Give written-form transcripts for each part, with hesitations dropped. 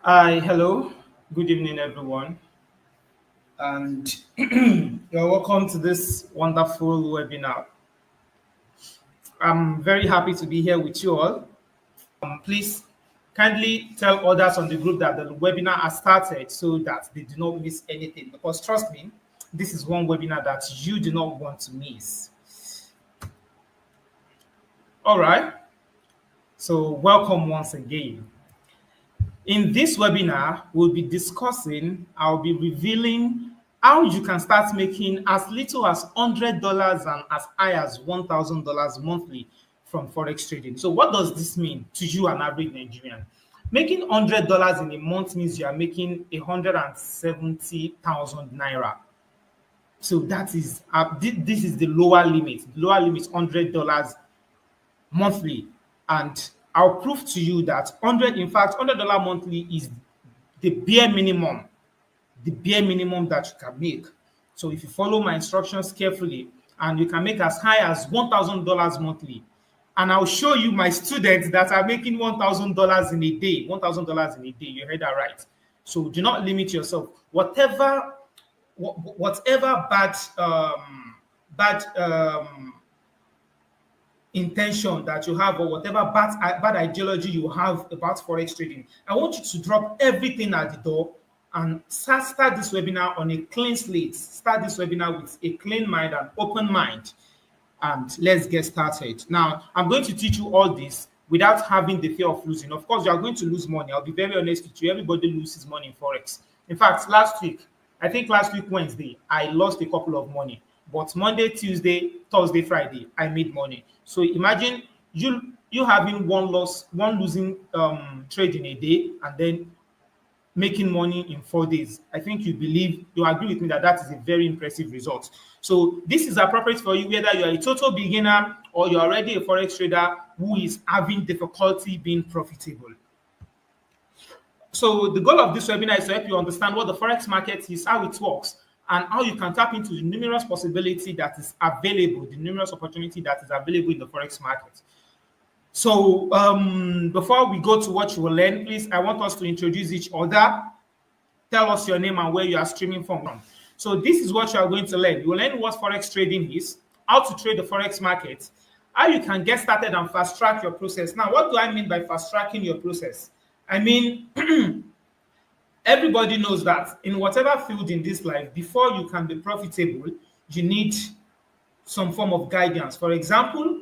Hi, hello. Good evening, everyone. And you're welcome to this wonderful webinar. I'm very happy to be here with you all. Please kindly tell others on the group that the webinar has started so that they do not miss anything. Because trust me, this is one webinar that you do not want to miss. All right. So, welcome once again. In this webinar, we'll be discussing, I'll be revealing how you can start making as little as $100 and as high as $1,000 monthly from Forex trading. So what does this mean to you, an average Nigerian? Making $100 in a month means you are making 170,000 naira. So that is, this is the lower limit. The lower limit is $100 monthly. And I'll prove to you that in fact, $100 monthly is the bare minimum that you can make. So if you follow my instructions carefully, and you can make as high as $1,000 monthly. And I'll show you my students that are making $1,000 in a day. $1,000 in a day. You heard that right. So do not limit yourself. Whatever bad intention that you have, or whatever bad ideology you have about forex trading, I want you to drop everything at the door and start this webinar on a clean slate. Start this webinar with a clean mind and open mind, and let's get started. Now, I'm going to teach you all this without having the fear of losing. Of course, you are going to lose money. I'll be very honest with you. Everybody loses money in forex. In fact, I think last week Wednesday, I lost a couple of money. But Monday, Tuesday, Thursday, Friday, I made money. So imagine you having one losing trade in a day, and then making money in 4 days. I think you agree with me that that is a very impressive result. So this is appropriate for you, whether you're a total beginner or you're already a forex trader who is having difficulty being profitable. So the goal of this webinar is to help you understand what the forex market is, how it works, and how you can tap into the numerous possibility that is available, the numerous opportunity that is available in the forex market. So before we go to what you will learn, please, I want us to introduce each other. Tell us your name and where you are streaming from. So this is what you are going to learn. You will learn what forex trading is, how to trade the forex market, how you can get started and fast track your process. Now, what do I mean by fast tracking your process? I mean, everybody knows that in whatever field in this life, before you can be profitable, you need some form of guidance. For example,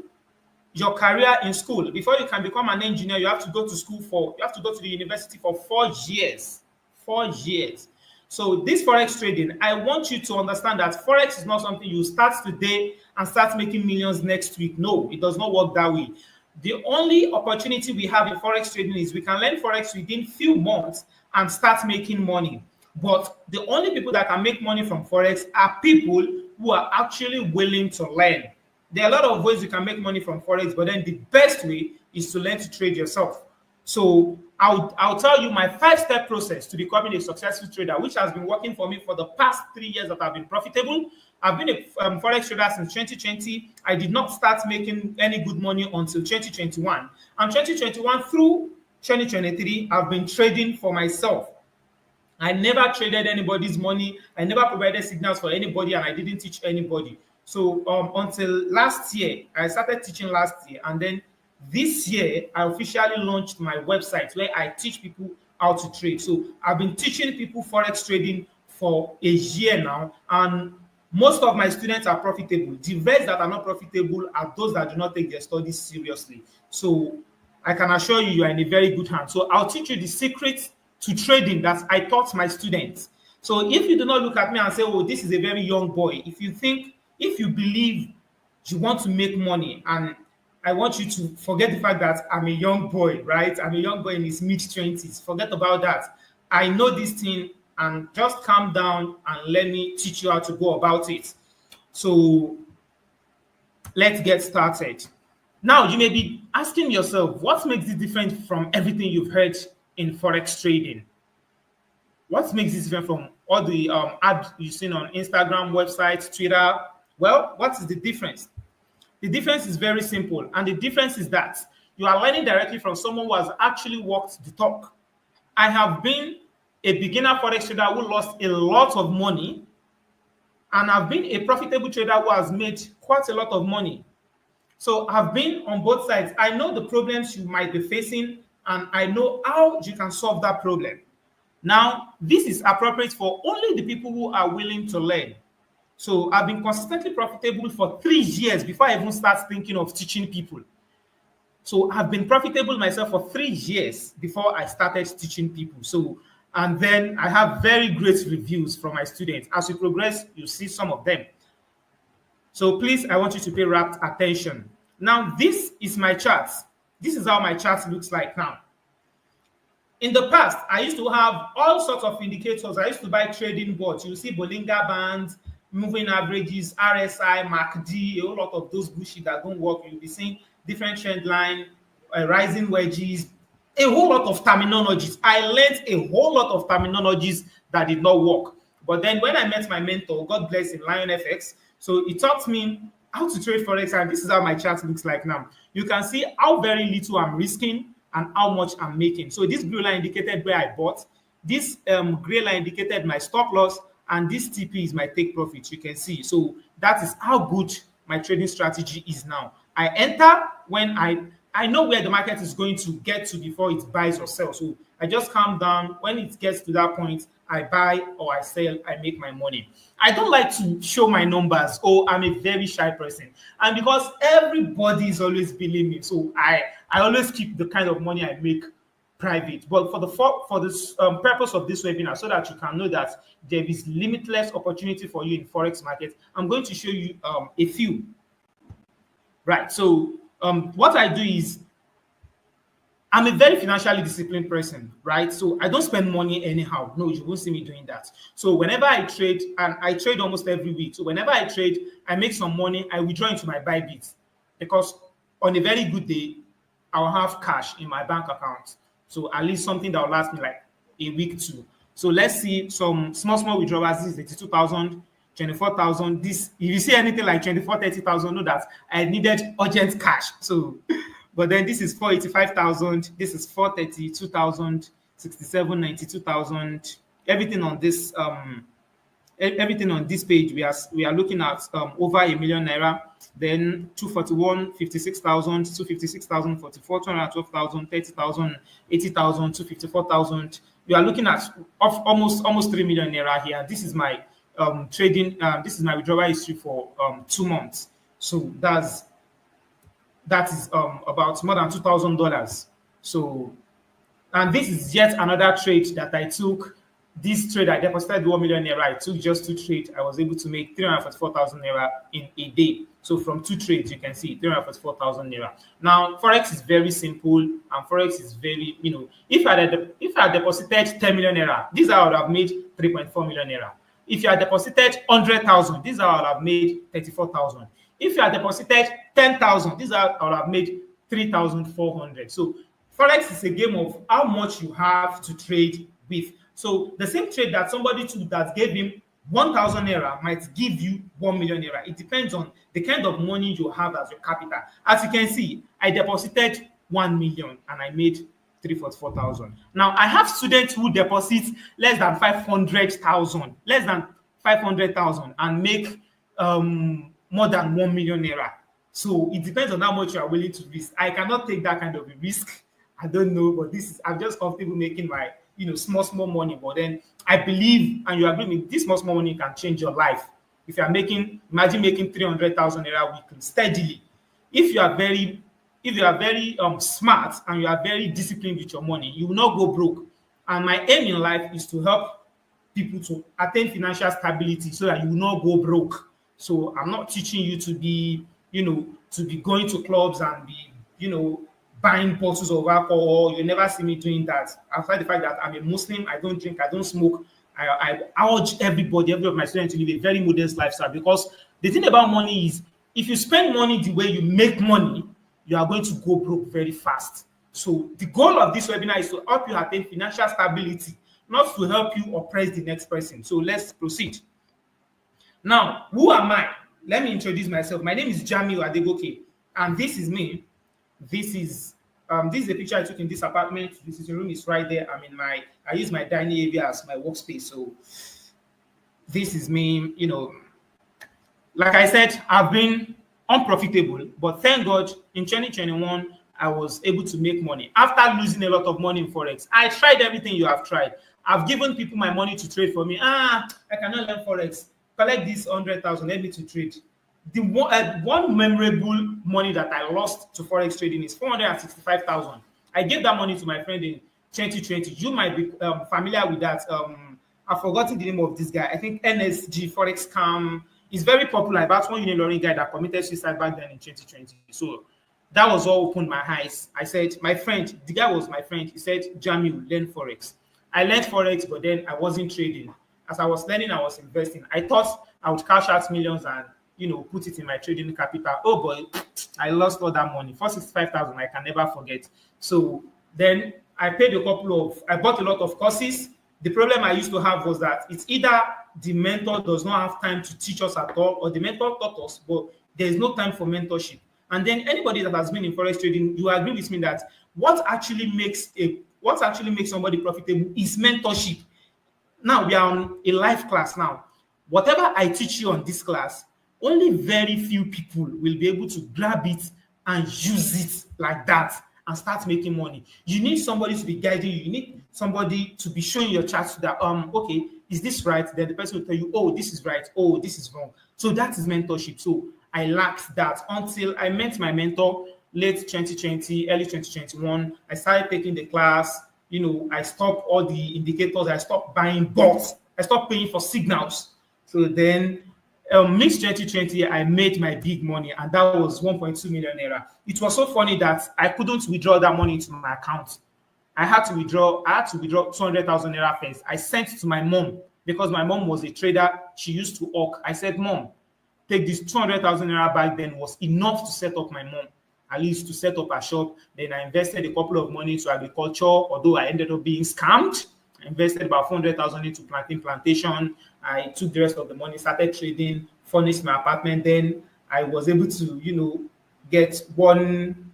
your career in school. Before you can become an engineer, you have to go to the university for 4 years. 4 years. So this forex trading, I want you to understand that forex is not something you start today and start making millions next week. No, it does not work that way. The only opportunity we have in forex trading is we can learn forex within few months and start making money. But the only people that can make money from forex are people who are actually willing to learn. There are a lot of ways you can make money from forex, but then the best way is to learn to trade yourself. So I'll tell you my 5-step process to becoming a successful trader, which has been working for me for the past 3 years that I've been profitable. I've been a forex trader since 2020. I did not start making any good money until 2021. And 2021 through 2023, I've been trading for myself. I never traded anybody's money. I never provided signals for anybody, and I didn't teach anybody. So until last year, I started teaching last year, and then this year I officially launched my website where I teach people how to trade. So I've been teaching people forex trading for a year now, and most of my students are profitable. The rest that are not profitable are those that do not take their studies seriously. So I can assure you, you are in a very good hand. So I'll teach you the secrets to trading that I taught my students. So if you do not look at me and say, oh, this is a very young boy, if you believe you want to make money, and I want you to forget the fact that I'm a young boy, right? I'm a young boy in his mid-20s. Forget about that. I know this thing, and just calm down and let me teach you how to go about it. So let's get started. Now, you may be asking yourself, what makes it different from everything you've heard in forex trading? What makes it different from all the ads you've seen on Instagram, websites, Twitter? Well, what is the difference? The difference is very simple, and the difference is that you are learning directly from someone who has actually walked the talk. I have been a beginner forex trader who lost a lot of money, and I've been a profitable trader who has made quite a lot of money. So I've been on both sides. I know the problems you might be facing, and I know how you can solve that problem. Now, this is appropriate for only the people who are willing to learn. So I've been consistently profitable for 3 years before I even start thinking of teaching people. So I've been profitable myself for 3 years before I started teaching people. So, and then I have very great reviews from my students. As we progress, you see some of them. So please, I want you to pay rapt attention. Now, this is my chart. This is how my chart looks like now. In the past, I used to have all sorts of indicators. I used to buy trading boards. You see Bollinger Bands, moving averages, RSI, MACD, a whole lot of those bullshit that don't work. You'll be seeing different trend line, rising wedges, a whole lot of terminologies. I learned a whole lot of terminologies that did not work. But then when I met my mentor, God bless him, Lion FX, so he taught me how to trade Forex, and this is how my chart looks like now. You can see how very little I'm risking and how much I'm making. So this blue line indicated where I bought, this gray line indicated my stop loss, and this TP is my take profit. You can see. So that is how good my trading strategy is now. I enter when I know where the market is going to get to before it buys or sells. So I just calm down. When it gets to that point, I buy or I sell, I make my money. I don't like to show my numbers. Oh, I'm a very shy person. And because everybody is always below me, so I always keep the kind of money I make private. But for the purpose of this webinar, so that you can know that there is limitless opportunity for you in Forex market, I'm going to show you a few. Right. So what I do is I'm a very financially disciplined person, right? So I don't spend money anyhow. No, you won't see me doing that. So whenever I trade, and I trade almost every week. So whenever I trade, I make some money, I withdraw into my Bybit, because on a very good day, I'll have cash in my bank account. So at least something that will last me like a week too. So let's see some small withdrawals. This is 82,000, 24,000. This, if you see anything like 24, 30,000, know that I needed urgent cash. So, but then this is 485,000. This is 432,000, 67, 92,000. Everything on this page, we are looking at over a million naira. Then 241, 56,000, 256,000, 44, 212,000, 30,000, 80,000, 254,000. We are looking at almost 3 million naira here. This is my trading. This is my withdrawal history for 2 months. So that is about more than $2,000. So, and this is yet another trade that I took. This trade, I deposited 1 million naira. I took just 2 trades. I was able to make 344,000 naira in a day. So from 2 trades, you can see 344,000 naira. Now, Forex is very simple, and Forex is very, if I deposited 10 million naira, this I would have made 3.4 million naira. If you had deposited 100,000, this I would have made 34,000. If you had deposited 10,000, this I would have made 3,400. So Forex is a game of how much you have to trade with. So the same trade that somebody took that gave him 1,000 naira might give you 1 million naira. It depends on the kind of money you have as your capital. As you can see, I deposited 1 million and I made 344,000. Now I have students who deposit less than 500,000 and make more than 1 million naira. So it depends on how much you are willing to risk. I cannot take that kind of a risk. I don't know, but I'm just comfortable making my small money. But then I believe, and you agree with this, small money can change your life. If you are imagine making 300,000 naira weekly steadily. If you are very smart and you are very disciplined with your money, you will not go broke. And my aim in life is to help people to attain financial stability so that you will not go broke. So I'm not teaching you to be going to clubs and be, buying bottles of alcohol. You never see me doing that. Aside the fact that I'm a Muslim, I don't drink, I don't smoke. I urge every of my students to live a very modest lifestyle, because the thing about money is, if you spend money the way you make money, you are going to go broke very fast. So the goal of this webinar is to help you attain financial stability, not to help you oppress the next person. So let's proceed. Now, who am I? Let me introduce myself. My name is Jamiu Adegoke, and this is me. This is This is a picture I took in this apartment. The sitting room is right there. I use my dining area as my workspace. So this is me, like I said, I've been unprofitable, but thank God in 2021, I was able to make money. After losing a lot of money in Forex, I tried everything you have tried. I've given people my money to trade for me. I cannot learn Forex. Collect this 100,000, let me to trade. The one memorable money that I lost to Forex trading is 465,000. I gave that money to my friend in 2020. You might be familiar with that. I've forgotten the name of this guy. I think NSG Forex Cam is very popular. That's one Unilorin guy that committed suicide back then in 2020. So that was all opened my eyes. I said, my friend, the guy was my friend. He said, Jamil, learn Forex. I learned Forex, but then I wasn't trading. As I was learning, I was investing. I thought I would cash out millions and put it in my trading capital. Oh boy, I lost all that money. 465,000, I can never forget. So then I bought a lot of courses. The problem I used to have was that it's either the mentor does not have time to teach us at all, or the mentor taught us, but there is no time for mentorship. And then anybody that has been in Forex trading, you agree with me that what actually makes somebody profitable is mentorship. Now we are on a live class now. Whatever I teach you on this class, only very few people will be able to grab it and use it like that and start making money. You need somebody to be guiding you. You need somebody to be showing your charts that, okay, is this right? Then the person will tell you, oh, this is right. Oh, this is wrong. So that is mentorship. So I lacked that until I met my mentor late 2020, early 2021. I started taking the class. I stopped all the indicators. I stopped buying bots. I stopped paying for signals. So then mid 2020, I made my big money, and that was 1.2 million naira. It was so funny that I couldn't withdraw that money into my account. I had to withdraw 200,000 naira first. I sent it to my mom because my mom was a trader. She used to hawk. I said, Mom, take this 200,000 naira back then was enough to set up my mom, at least to set up a shop. Then I invested a couple of money into agriculture, although I ended up being scammed. I invested about 400,000 into plantation. I took the rest of the money, started trading, furnished my apartment. Then I was able to, get one.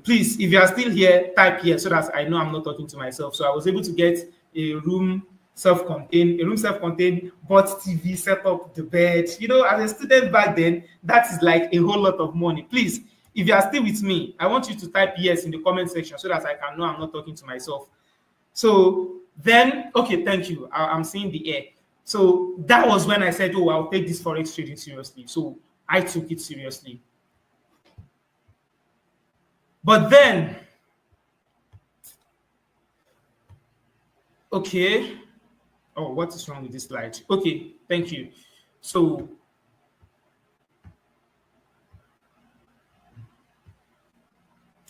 Please, if you are still here, type here so that I know I'm not talking to myself. So I was able to get a room self-contained, bought TV, set up the bed. As a student back then, that is like a whole lot of money. Please, if you are still with me, I want you to type yes in the comment section so that I can know I'm not talking to myself. So then, okay, thank you. I'm seeing the air. So that was when I said, oh, I'll take this Forex trading seriously. So I took it seriously. But then, okay. Oh, what is wrong with this slide? Okay, thank you. So,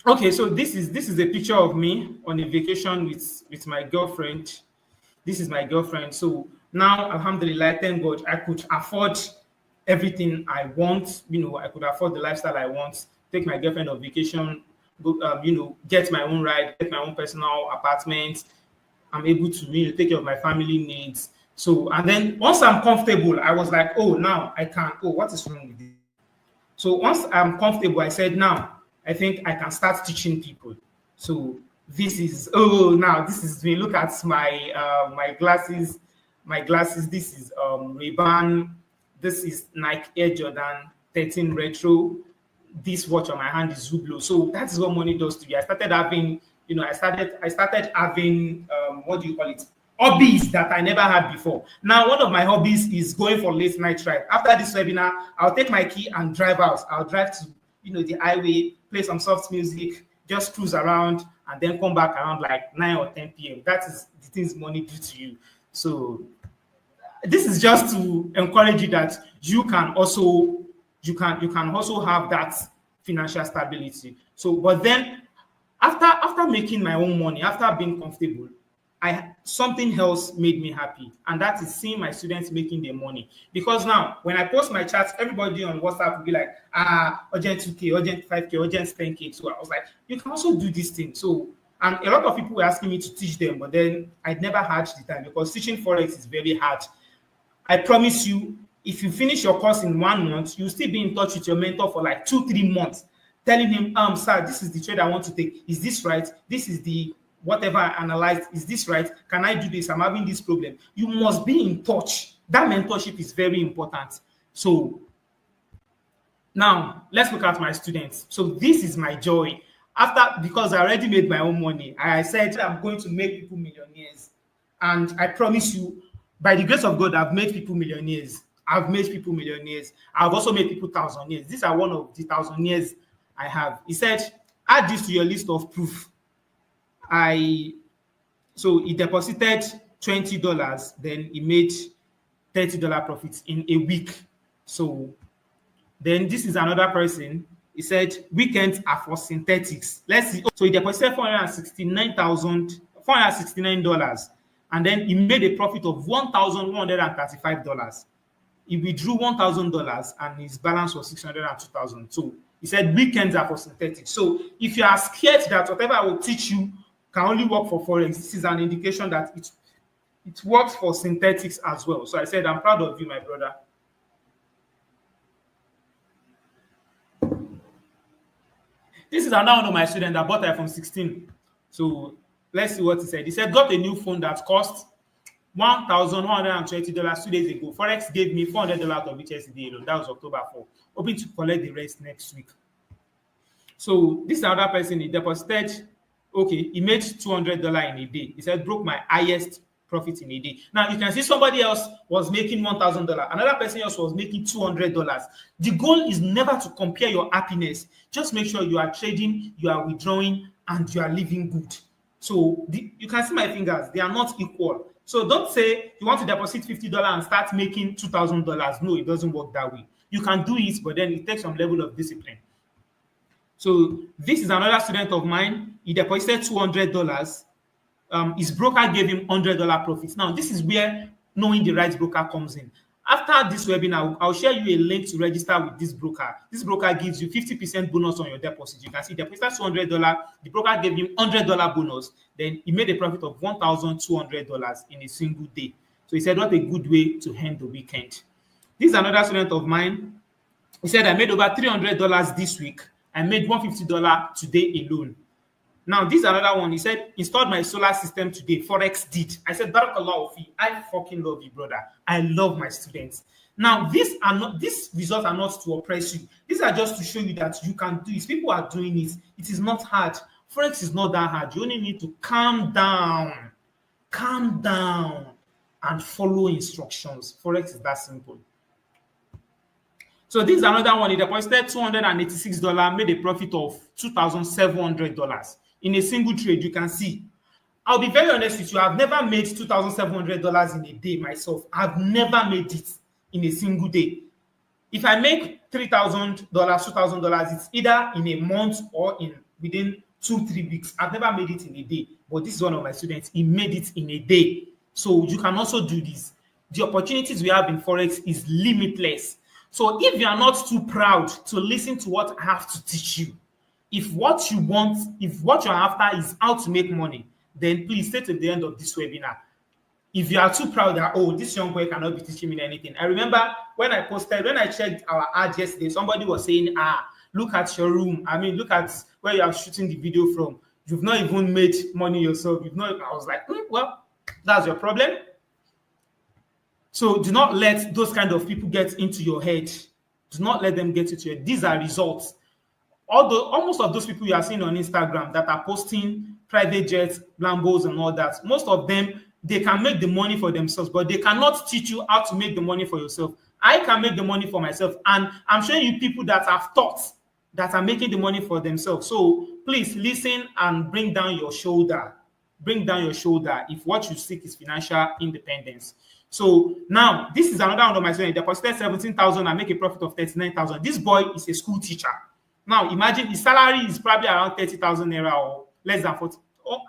okay, so this is a picture of me on a vacation with my girlfriend. This is my girlfriend. So now, alhamdulillah, thank God, I could afford everything I want. I could afford the lifestyle I want. Take my girlfriend on vacation, go, get my own ride, get my own personal apartment. I'm able to take care of my family needs. So, and then once I'm comfortable, I was like, oh, now I can. Oh, what is wrong with this? So once I'm comfortable, I said, now I think I can start teaching people. So this is me. Look at my my glasses. My glasses. This is Ray-Ban. This is Nike Air Jordan 13 Retro. This watch on my hand is Hublot. So that's what money does to you. I started having, I started having what do you call it? Hobbies that I never had before. Now, one of my hobbies is going for late night drive. After this webinar, I'll take my key and drive out. I'll drive to, the highway, play some soft music, just cruise around, and then come back around like 9 or 10 p.m. That is the things money do to you. So this is just to encourage you that you can also have that financial stability. So, but then after making my own money, after being comfortable, something else made me happy, and that is seeing my students making their money. Because now, when I post my charts, everybody on WhatsApp will be like, urgent 2K, urgent 5K, urgent 10K. So I was like, you can also do this thing. So, and a lot of people were asking me to teach them, but then I never had the time because teaching Forex is very hard. I promise you, if you finish your course in 1 month, you'll still be in touch with your mentor for like 2-3 months. telling him, sir, this is the trade I want to take. Is this right? This is the whatever I analyzed. Is this right? Can I do this? I'm having this problem. You must be in touch. That mentorship is very important. So now let's look at my students. So this is my joy. Because I already made my own money, I said I'm going to make people millionaires. And I promise you, by the grace of God, I've made people millionaires. I've made people millionaires. I've also made people thousandaires. These are one of the thousandaires I have. He said, add this to your list of proof. So he deposited $20, then he made $30 profits in a week. So then this is another person. He said weekends are for synthetics. Let's see. So he deposited $469, and then he made a profit of $1,135. He withdrew $1,000 and his balance was $602,000. So he said weekends are for synthetics. So if you are scared that whatever I will teach you can only work for Forex, this is an indication that it works for synthetics as well. So I said, I'm proud of you, my brother. This is another one of my students that bought iPhone 16. So let's see what he said. He said, got a new phone that cost $1,120 2 days ago. Forex gave me $400 of it yesterday alone. That was October 4. Hoping to collect the rest next week. So this is another person. He deposited, he made $200 in a day. He said, broke my highest profit in a day. Now you can see somebody else was making $1,000. Another person else was making $200. The goal is never to compare your happiness. Just make sure you are trading, you are withdrawing, and you are living good. So you can see my fingers, they are not equal. So don't say you want to deposit $50 and start making $2,000. No, it doesn't work that way. You can do it, but then it takes some level of discipline. So this is another student of mine. He deposited $200. His broker gave him $100 profits. Now, this is where knowing the right broker comes in. After this webinar, I'll share you a link to register with this broker. This broker gives you 50% bonus on your deposit. You can see deposited $200. The broker gave him $100 bonus. Then he made a profit of $1,200 in a single day. So he said, what a good way to end the weekend. This is another student of mine. He said, I made over $300 this week. I made $150 today alone. Now, this is another one. He said, installed my solar system today. Forex did. I said, Barakallahu fi. I fucking love you, brother. I love my students. Now, these results are not to oppress you. These are just to show you that you can do it. People are doing it. It is not hard. Forex is not that hard. You only need to calm down, and follow instructions. Forex is that simple. So this is another one. He deposited $286, made a profit of $2,700 in a single trade. You can see. I'll be very honest with you. I've never made $2,700 in a day myself. I've never made it in a single day. If I make $3,000, $2,000, it's either in a month or within 2-3 weeks. I've never made it in a day. But this is one of my students. He made it in a day. So you can also do this. The opportunities we have in Forex is limitless. So if you are not too proud to listen to what I have to teach you, if what you want, if what you're after is how to make money, then please stay to the end of this webinar. If you are too proud that, this young boy cannot be teaching me anything. I remember when I checked our ad yesterday, somebody was saying, look at your room. I mean, look at where you are shooting the video from. You've not even made money yourself. I was like, well, that's your problem. So do not let those kind of people get into your head. Do not let them get into your head. These are results. Almost of those people you are seeing on Instagram that are posting private jets, Lambos, and all that, most of them, they can make the money for themselves, but they cannot teach you how to make the money for yourself. I can make the money for myself, and I'm showing you people that have thoughts that are making the money for themselves. So please listen and bring down your shoulder. Bring down your shoulder if what you seek is financial independence. So now, this is another one of my students. He deposited $17,000 and make a profit of $39,000. This boy is a school teacher. Now, imagine his salary is probably around 30,000 naira or less than 40.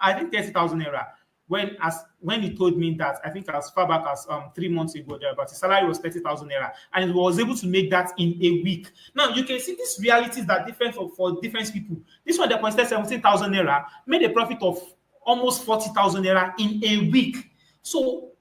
I think 30,000 naira. When he told me that, I think as far back as 3 months ago, there, but his salary was 30,000 naira, and he was able to make that in a week. Now, you can see these realities that are different for different people. This one deposited 17,000 naira, made a profit of almost 40,000 naira in a week. So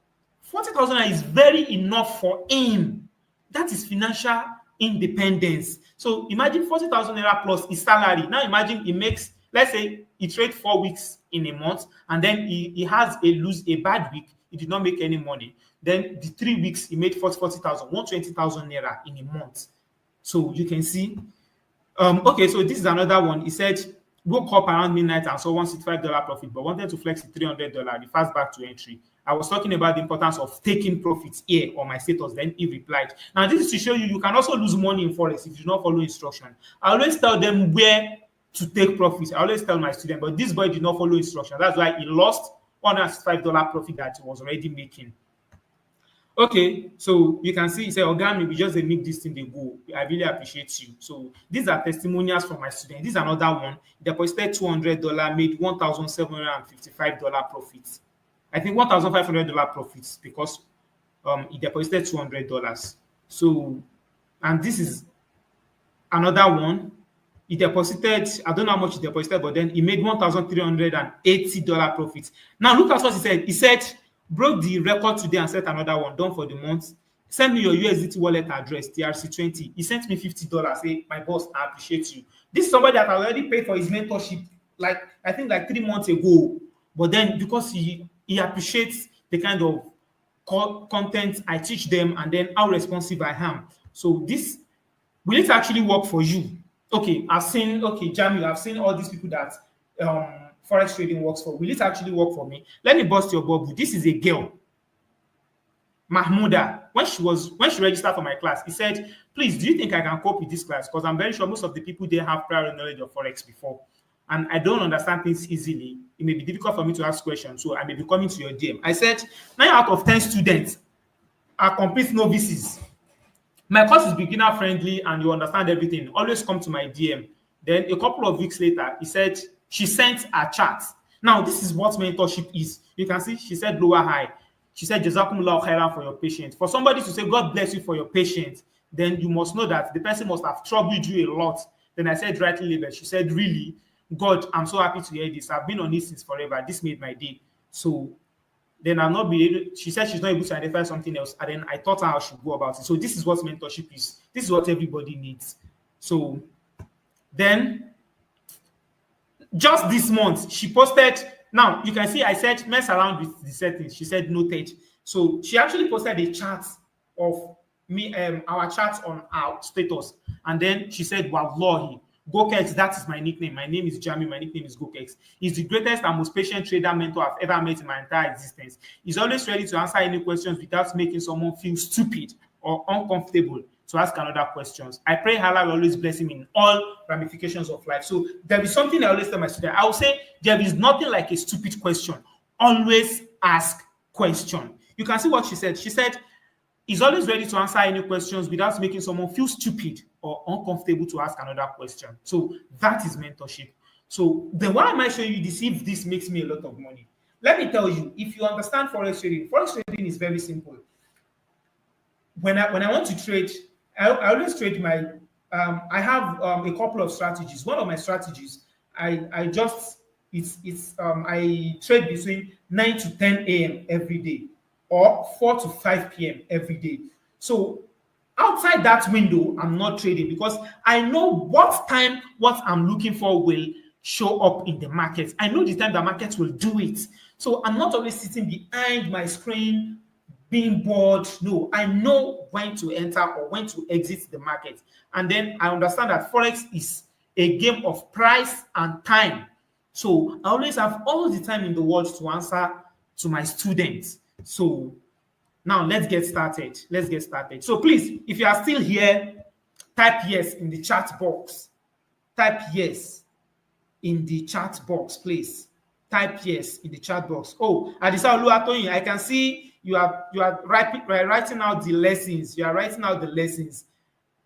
40,000 is very enough for him. That is financial independence. So imagine 40,000 naira plus his salary. Now imagine he makes, let's say he trade 4 weeks in a month, and then he has a bad week. He did not make any money. Then the 3 weeks he made 40,000, 120,000 naira in a month. So you can see. Okay, so this is another one. He said, woke up around midnight and saw $165 profit, but wanted to flex the $300. The fast back to entry. I was talking about the importance of taking profits here on my status. Then he replied. Now, this is to show you can also lose money in Forex if you do not follow instruction. I always tell them where to take profits. I always tell my students, but this boy did not follow instruction. That's why he lost $165 profit that he was already making. Okay, so you can see he said, Ogami, we just make this thing they go. I really appreciate you. So these are testimonials from my students. This is another one. Deposited $200, made $1,755 profits. I think $1,500 profits because he deposited $200. So, and this is another one. He deposited, I don't know how much he deposited, but then he made $1,380 profits. Now look at what he said. He said, broke the record today and set another one done for the month. Send me your USDT wallet address, TRC20. He sent me $50. Say, my boss, I appreciate you. This is somebody that I already paid for his mentorship, like I think like 3 months ago. But then because he appreciates the kind of content I teach them and then how responsive I am. So this will it actually work for you? Okay, Jamil, I've seen all these people that Forex trading works for. Will it actually work for me? Let me bust your bubble. This is a girl, Mahmuda. When she registered for my class, he said, please, do you think I can cope with this class? Because I'm very sure most of the people there have prior knowledge of Forex before. And I don't understand things easily. It may be difficult for me to ask questions, so I may be coming to your DM. I said, 9 out of 10 students are complete novices. My course is beginner friendly and you understand everything. Always come to my DM. Then a couple of weeks later, he said, she sent a chat. Now, this is what mentorship is. You can see she said lower high. She said, Jazakumullah khairan for your patience. For somebody to say, God bless you for your patience, then you must know that the person must have troubled you a lot. Then I said, rightly labeled. She said, really? God, I'm so happy to hear this. I've been on this since forever. This made my day. So then I'll not be able, she said she's not able to identify something else. And then I taught her how she should go about it. So this is what mentorship is. This is what everybody needs. So then just this month, she posted. Now you can see I said mess around with the settings. She said noted. So she actually posted a chart of me, our chart on our status. And then she said, Wallahi, Gokex, that is my nickname. My name is Jamie. My nickname is Gokex. He's the greatest and most patient trader mentor I've ever met in my entire existence. He's always ready to answer any questions without making someone feel stupid or uncomfortable to ask another questions. I pray Allah will always bless him in all ramifications of life. So there is something I always tell my students. I will say there is nothing like a stupid question. Always ask question. You can see what she said. She said, he's always ready to answer any questions without making someone feel stupid or uncomfortable to ask another question. So that is mentorship. So then why am I showing you this if this makes me a lot of money? Let me tell you, if you understand Forex trading is very simple. When I want to trade, I always trade my, I have a couple of strategies. One of my strategies, I trade between 9 to 10 a.m. every day or 4 to 5 p.m. every day. So outside that window, I'm not trading because I know what time what I'm looking for will show up in the market. I know the time the market will do it. So I'm not always sitting behind my screen being bored. No, I know when to enter or when to exit the market. And then I understand that Forex is a game of price and time. So I always have all the time in the world to answer to my students. So now let's get started. Let's get started. So please, if you are still here, type yes in the chat box. Type yes in the chat box, please. Type yes in the chat box. Oh, Adisa Oluwatoyin, I can see you are writing out the lessons. You are writing out the lessons.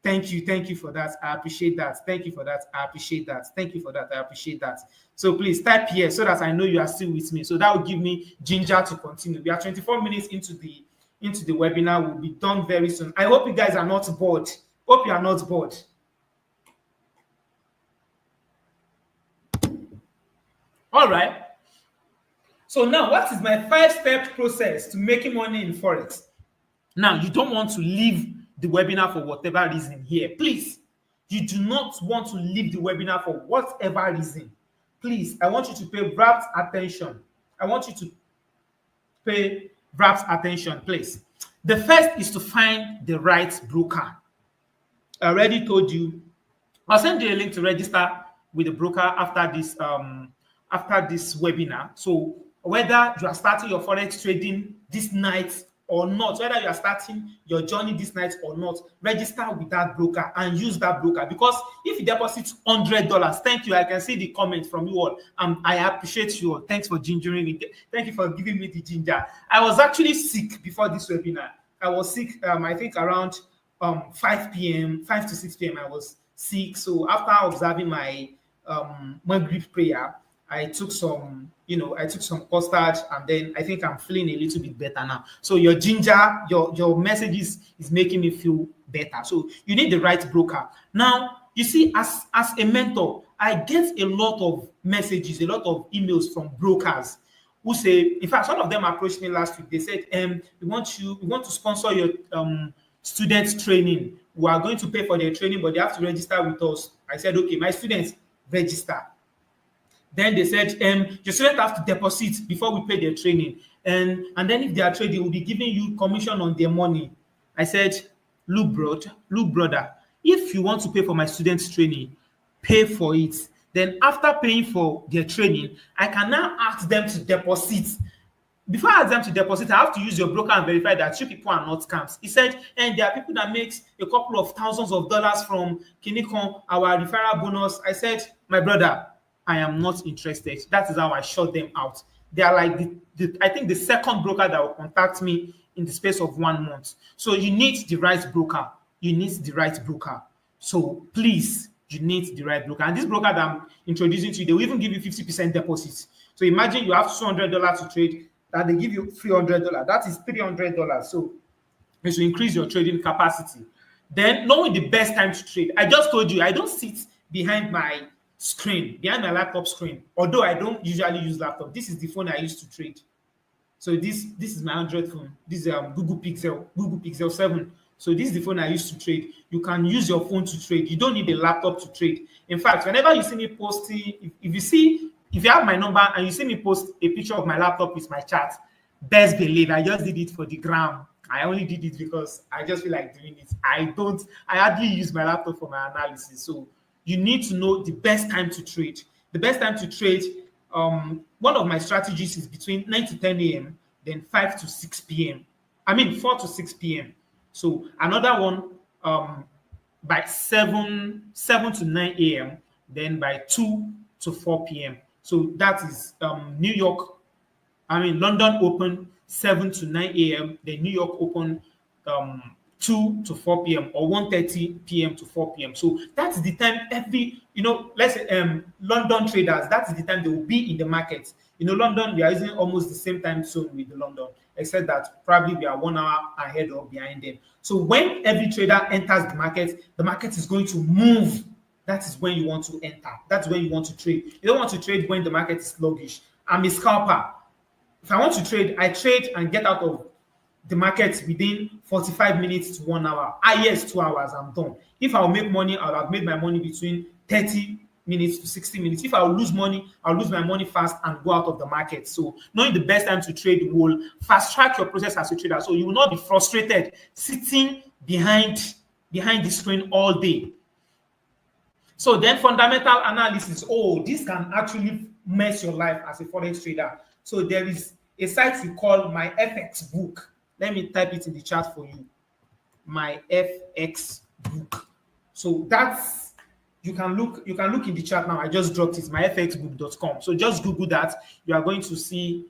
Thank you for that. I appreciate that. Thank you for that. I appreciate that. Thank you for that. I appreciate that. So please type here so that I know you are still with me. So that will give me ginger to continue. We are 24 minutes into the webinar. We'll be done very soon. I hope you guys are not bored. Hope you are not bored. All right. So now, what is my 5-step process to making money in Forex? Now, you don't want to leave the webinar for whatever reason here. Please, you do not want to leave the webinar for whatever reason, please, I want you to pay rapt attention. I want you to pay rapt attention, please. The first is to find the right broker. I already told you. I'll send you a link to register with the broker after this webinar. So whether you are starting your forex trading this night or not, whether you are starting your journey this night or not, register with that broker and use that broker. Because if you deposit $100, thank you. I can see the comments from you all. I appreciate you all. Thanks for gingering me. Thank you for giving me the ginger. I was actually sick before this webinar. I was sick, I think around 5 p.m., 5 to 6 p.m. I was sick. So after observing my Maghrib prayer, I took some custard, and then I think I'm feeling a little bit better now. So your ginger, your messages is making me feel better. So you need the right broker. Now, you see, as a mentor, I get a lot of messages, a lot of emails from brokers who say, in fact, some of them approached me last week. They said, we want to sponsor your students training. We are going to pay for their training, but they have to register with us. I said, okay, my students register. Then they said, your students have to deposit before we pay their training. And then if they are trading, we'll be giving you commission on their money. I said, look, brother, if you want to pay for my students' training, pay for it. Then after paying for their training, I can now ask them to deposit. Before I ask them to deposit, I have to use your broker and verify that you people are not scams. He said, and there are people that makes a couple of thousands of dollars from Kinikon, our referral bonus. I said, my brother, I am not interested. That is how I shut them out. They are like I think the second broker that will contact me in the space of 1 month. So you need the right broker. You need the right broker. So please, you need the right broker. And this broker that I'm introducing to you, they will even give you 50% deposit. So imagine you have $200 to trade, that they give you $300. That is $300. So it will increase your trading capacity. Then knowing the best time to trade. I just told you, I don't sit behind my screen, behind my laptop screen. Although I don't usually use laptop. This is the phone I use to trade. So this is my Android phone. This is Google Pixel 7. So this is the phone I use to trade. You can use your phone to trade. You don't need a laptop to trade. In fact, whenever you see me posting, if you have my number and you see me post a picture of my laptop with my chart, best believe I just did it for the gram. I only did it because I just feel like doing it. I hardly use my laptop for my analysis. So you need to know the best time to trade. The best time to trade, one of my strategies is between 9 to 10 a.m., then 5 to 6 p.m. 4 to 6 p.m. So another one by 7 to 9 a.m., then by 2 to 4 p.m. So that is London open 7 to 9 a.m., then New York open 2 to 4 p.m. or 1:30 p.m. to 4 p.m. So that's the time let's say London traders, that's the time they will be in the market. London, we are using almost the same time zone with London, except that probably we are 1 hour ahead or behind them. So when every trader enters the market is going to move. That is when you want to enter. That's when you want to trade. You don't want to trade when the market is sluggish. I'm a scalper. If I want to trade, I trade and get out of the market within 45 minutes to 1 hour. Yes, 2 hours, I'm done. If I'll make money, I'll have made my money between 30 minutes to 60 minutes. If I'll lose money, I'll lose my money fast and go out of the market. So knowing the best time to trade will fast track your process as a trader. So you will not be frustrated sitting behind the screen all day. So then fundamental analysis. This can actually mess your life as a forex trader. So there is a site we call My FX Book. Let me type it in the chat for you. My FX Book. So that's you can look in the chat now. I just dropped it, myfxbook.com. So just Google that. You are going to see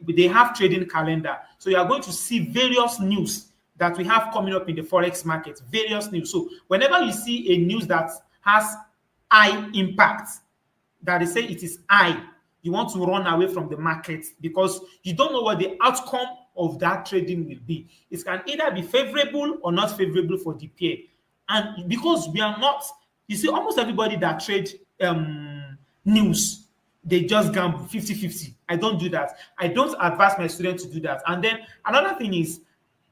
they have trading calendar. So you are going to see various news that we have coming up in the forex market. Various news. So whenever you see a news that has high impact, that they say it is high, you want to run away from the market because you don't know what the outcome of that trading will be. It can either be favorable or not favorable for the pair. And because we are not, you see, almost everybody that trade news, they just gamble 50-50. I don't do that. I don't advise my students to do that. And then another thing is,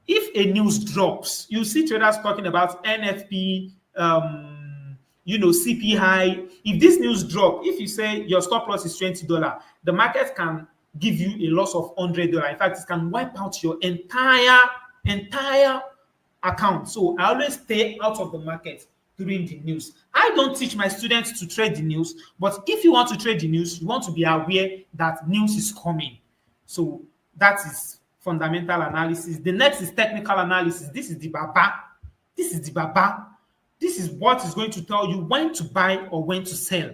if a news drops, you see traders talking about NFP, CPI. If this news drop, if you say your stop loss is $20, the market can give you a loss of $100. In fact, it can wipe out your entire account. So I always stay out of the market during the news. I don't teach my students to trade the news, but if you want to trade the news, you want to be aware that news is coming. So that is fundamental analysis. The next is technical analysis. This is the baba. This is the baba. This is what is going to tell you when to buy or when to sell.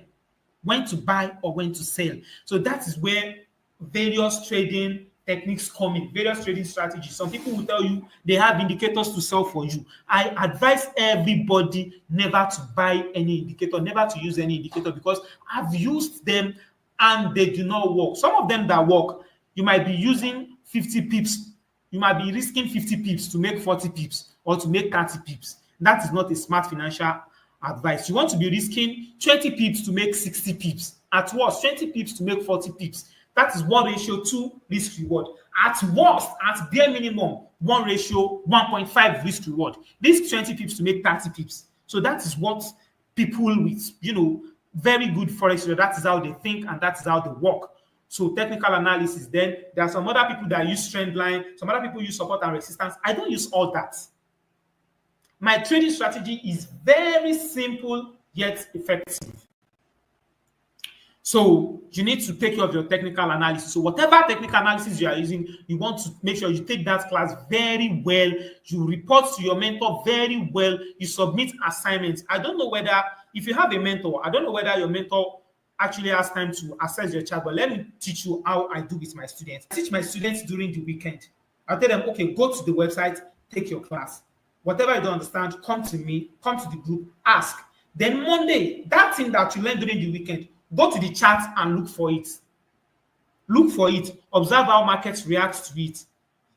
When to buy or when to sell. So that is where various trading techniques come in, various trading strategies. Some people will tell you they have indicators to sell for you. I advise everybody never to buy any indicator, never to use any indicator, because I've used them and they do not work. Some of them that work, you might be using 50 pips. You might be risking 50 pips to make 40 pips or to make 30 pips. That is not a smart financial advice. You want to be risking 20 pips to make 60 pips. At worst, 20 pips to make 40 pips. That is 1 ratio 2 risk reward. At worst, at bare minimum, 1 ratio 1.5 risk reward. This 20 pips to make 30 pips. So that is what people with, very good forex, that is how they think and that is how they work. So technical analysis. Then there are some other people that use trend line. Some other people use support and resistance. I don't use all that. My trading strategy is very simple yet effective. So you need to take care of your technical analysis. So whatever technical analysis you are using, you want to make sure you take that class very well. You report to your mentor very well. You submit assignments. I don't know whether, if you have a mentor, I don't know whether your mentor actually has time to assess your chart, but let me teach you how I do with my students. I teach my students during the weekend. I'll tell them, okay, go to the website, take your class. Whatever you don't understand, come to me, come to the group, ask. Then Monday, that thing that you learned during the weekend, go to the chart and look for it. Look for it. Observe how markets react to it.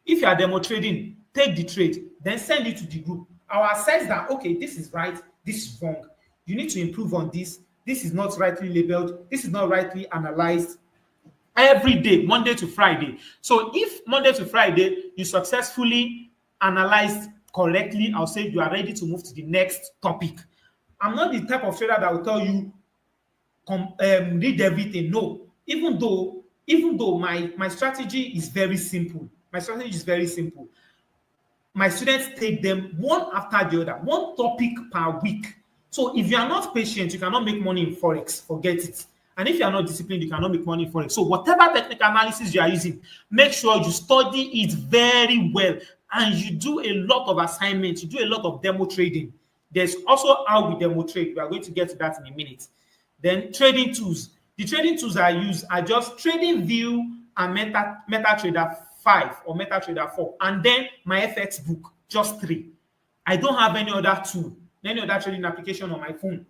If you are demo trading, take the trade, then send it to the group. I will assess that, okay, this is right, this is wrong. You need to improve on this. This is not rightly labeled. This is not rightly analyzed. Every day, Monday to Friday. So if Monday to Friday, you successfully analyzed correctly, I'll say you are ready to move to the next topic. I'm not the type of trader that will tell you, read everything. No, even though my strategy is very simple. My students take them one after the other, one topic per week. So if you are not patient, you cannot make money in Forex. Forget it. And if you are not disciplined, you cannot make money in Forex. So whatever technical analysis you are using, make sure you study it very well and you do a lot of assignments. You do a lot of demo trading. There's also how we demo trade. We are going to get to that in a minute. Then trading tools. The trading tools I use are just TradingView and MetaTrader 5 or MetaTrader 4. And then my FX book, just 3. I don't have any other tool, any other trading application on my phone.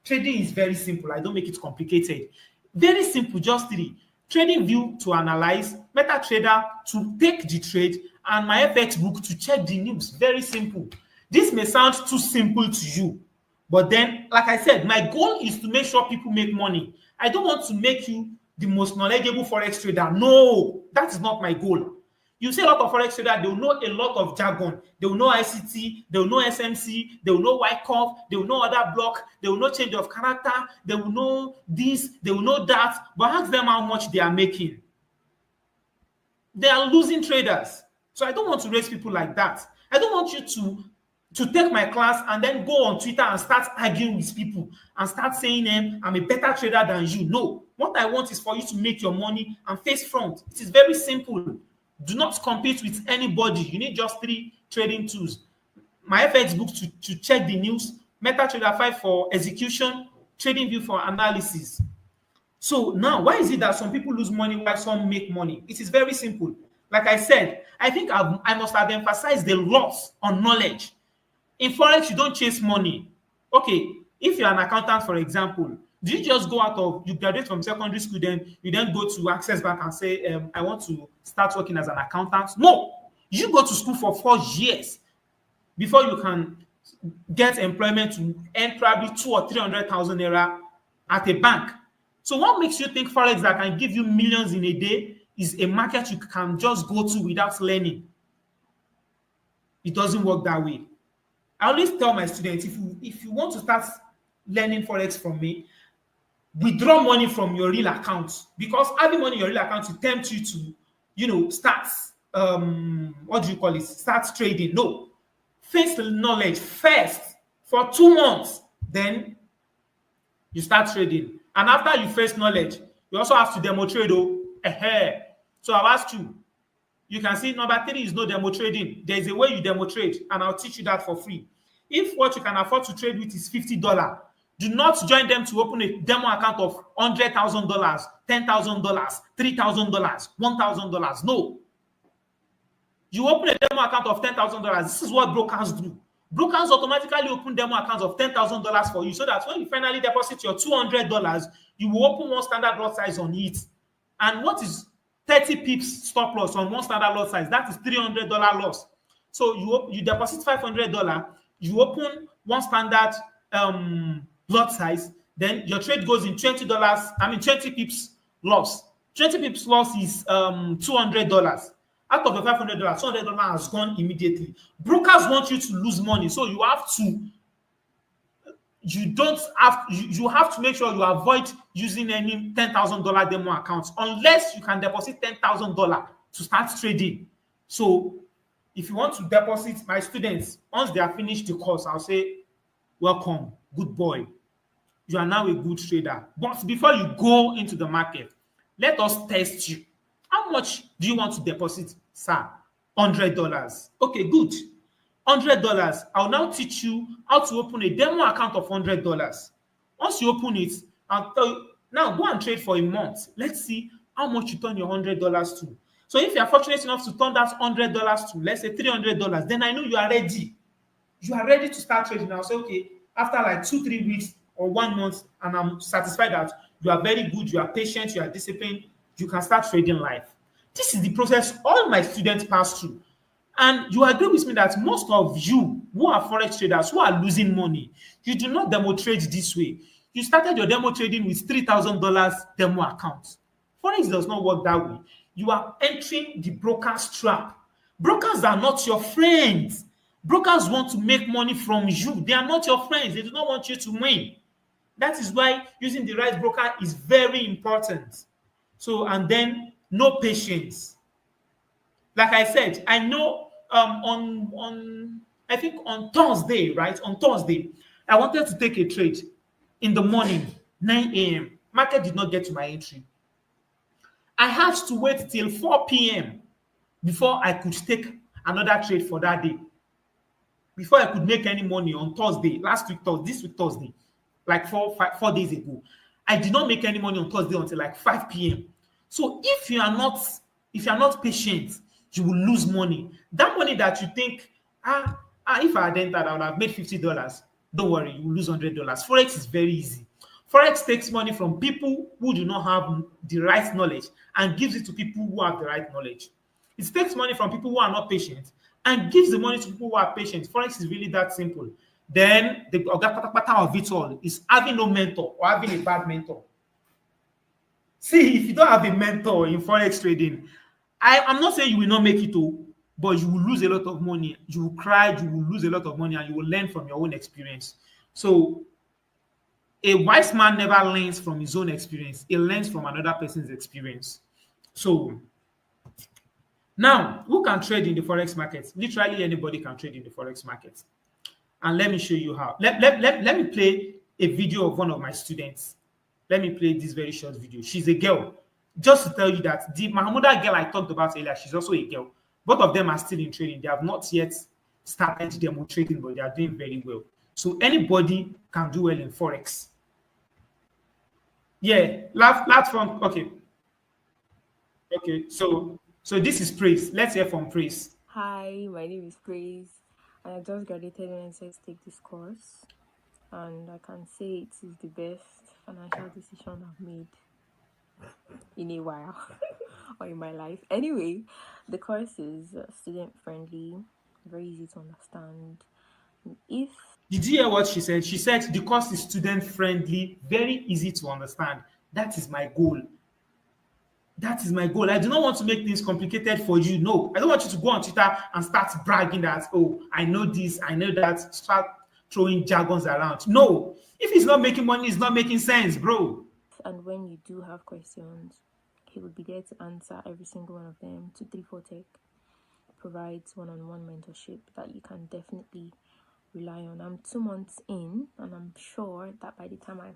Trading is very simple. I don't make it complicated. Very simple, just 3. TradingView to analyze, MetaTrader to take the trade, and my FX book to check the news. Very simple. This may sound too simple to you, but then, like I said, my goal is to make sure people make money. I don't want to make you the most knowledgeable Forex trader. No, that is not my goal. You see a lot of Forex traders, they will know a lot of jargon. They will know ICT, they will know SMC, they will know Wyckoff, they will know other block, they will know change of character, they will know this, they will know that, but ask them how much they are making. They are losing traders. So I don't want to raise people like that. I don't want you to take my class and then go on Twitter and start arguing with people and start saying, I'm a better trader than you. No. What I want is for you to make your money and face front. It is very simple. Do not compete with anybody. You need just 3 trading tools. My FX book to check the news, MetaTrader 5 for execution, TradingView for analysis. So now, why is it that some people lose money while some make money? It is very simple. Like I said, I think I must have emphasized the loss on knowledge. In Forex, you don't chase money. Okay, if you're an accountant, for example, do you just go you graduate from secondary school, then you then go to Access Bank and say, I want to start working as an accountant? No, you go to school for 4 years before you can get employment to earn probably 200,000 or 300,000 naira at a bank. So what makes you think Forex that can give you millions in a day is a market you can just go to without learning? It doesn't work that way. I always tell my students, if you want to start learning Forex from me, withdraw money from your real account, because having money in your real account will tempt you to, start what do you call it? Start trading. No. Face the knowledge first for 2 months, then you start trading. And after you face knowledge, you also have to demo trade. Oh, so I've asked you. You can see number 3 is no demo trading. There is a way you demo trade, and I'll teach you that for free. If what you can afford to trade with is $50, do not join them to open a demo account of $100,000, $10,000, $3,000, $1,000. No. You open a demo account of $10,000. This is what brokers do. Brokers automatically open demo accounts of $10,000 for you, so that when you finally deposit your $200, you will open one standard lot size on it. And what is 30 pips stop loss on one standard lot size? That is $300 loss. So you deposit $500, you open one standard lot size, then your trade goes in $20, 20 pips loss. 20 pips loss is $200. Out of the $500, $200 has gone immediately. Brokers want you to lose money, so you have to make sure you avoid using any $10,000 demo accounts unless you can deposit $10,000 to start trading. So if you want to deposit, my students, once they are finished the course, I'll say, welcome, good boy. You are now a good trader. But before you go into the market, let us test you. How much do you want to deposit, sir? $100. Okay, good. $100. I'll now teach you how to open a demo account of $100. Once you open it, I'll tell you, now go and trade for a month. Let's see how much you turn your $100 to. So if you are fortunate enough to turn that $100 to, let's say $300, then I know you are ready. You are ready to start trading. I'll say, okay, after like 2-3 weeks or 1 month, and I'm satisfied that you are very good, you are patient, you are disciplined, you can start trading live. This is the process all my students pass through. And you agree with me that most of you who are Forex traders who are losing money, you do not demo trade this way. You started your demo trading with $3,000 demo account. Forex does not work that way. You are entering the broker's trap. Brokers are not your friends. Brokers want to make money from you. They are not your friends. They do not want you to win. That is why using the right broker is very important. So, and then no patience. Like I said, I know I think on Thursday, right? On Thursday, I wanted to take a trade in the morning, 9 a.m. Market did not get to my entry. I had to wait till 4 p.m. before I could take another trade for that day. Before I could make any money on Thursday, this week Thursday, like 4 days ago. I did not make any money on Thursday until like 5 p.m. So if you are not patient, you will lose money. That money that you think, if I had entered, I would have made $50. Don't worry, you will lose $100. Forex is very easy. Forex takes money from people who do not have the right knowledge and gives it to people who have the right knowledge. It takes money from people who are not patient and gives the money to people who are patient. Forex is really that simple. Then the of it all is having no mentor or having a bad mentor. See, if you don't have a mentor in Forex trading, I'm not saying you will not make it, but you will lose a lot of money. You will cry, you will lose a lot of money, and you will learn from your own experience. So a wise man never learns from his own experience. He learns from another person's experience. So now, who can trade in the Forex market? Literally anybody can trade in the Forex market. And let me show you how. Let me play a video of one of my students. Let me play this very short video. She's a girl. Just to tell you that the Mahmuda girl I talked about earlier, she's also a girl. Both of them are still in trading. They have not yet started demo trading, but they are doing very well. So anybody can do well in Forex. Yeah, platform. Okay. Okay, so this is Praise. Let's hear from Praise. Hi, my name is Praise. And I just graduated and said to take this course. And I can say it is the best financial decision I've made in a while or in my life. Anyway, the course is student friendly, very easy to understand. Did you hear what she said? She said the course is student friendly, very easy to understand. That is my goal. That is my goal. I do not want to make things complicated for you. No, I don't want you to go on Twitter and start bragging that, oh, I know this, I know that. Start throwing jargons around. No, if he's not making money, it's not making sense, bro. And when you do have questions, he will be there to answer every single one of them. 234 Tech provides one-on-one mentorship that you can definitely rely on. I'm 2 months in, and I'm sure that by the time I'm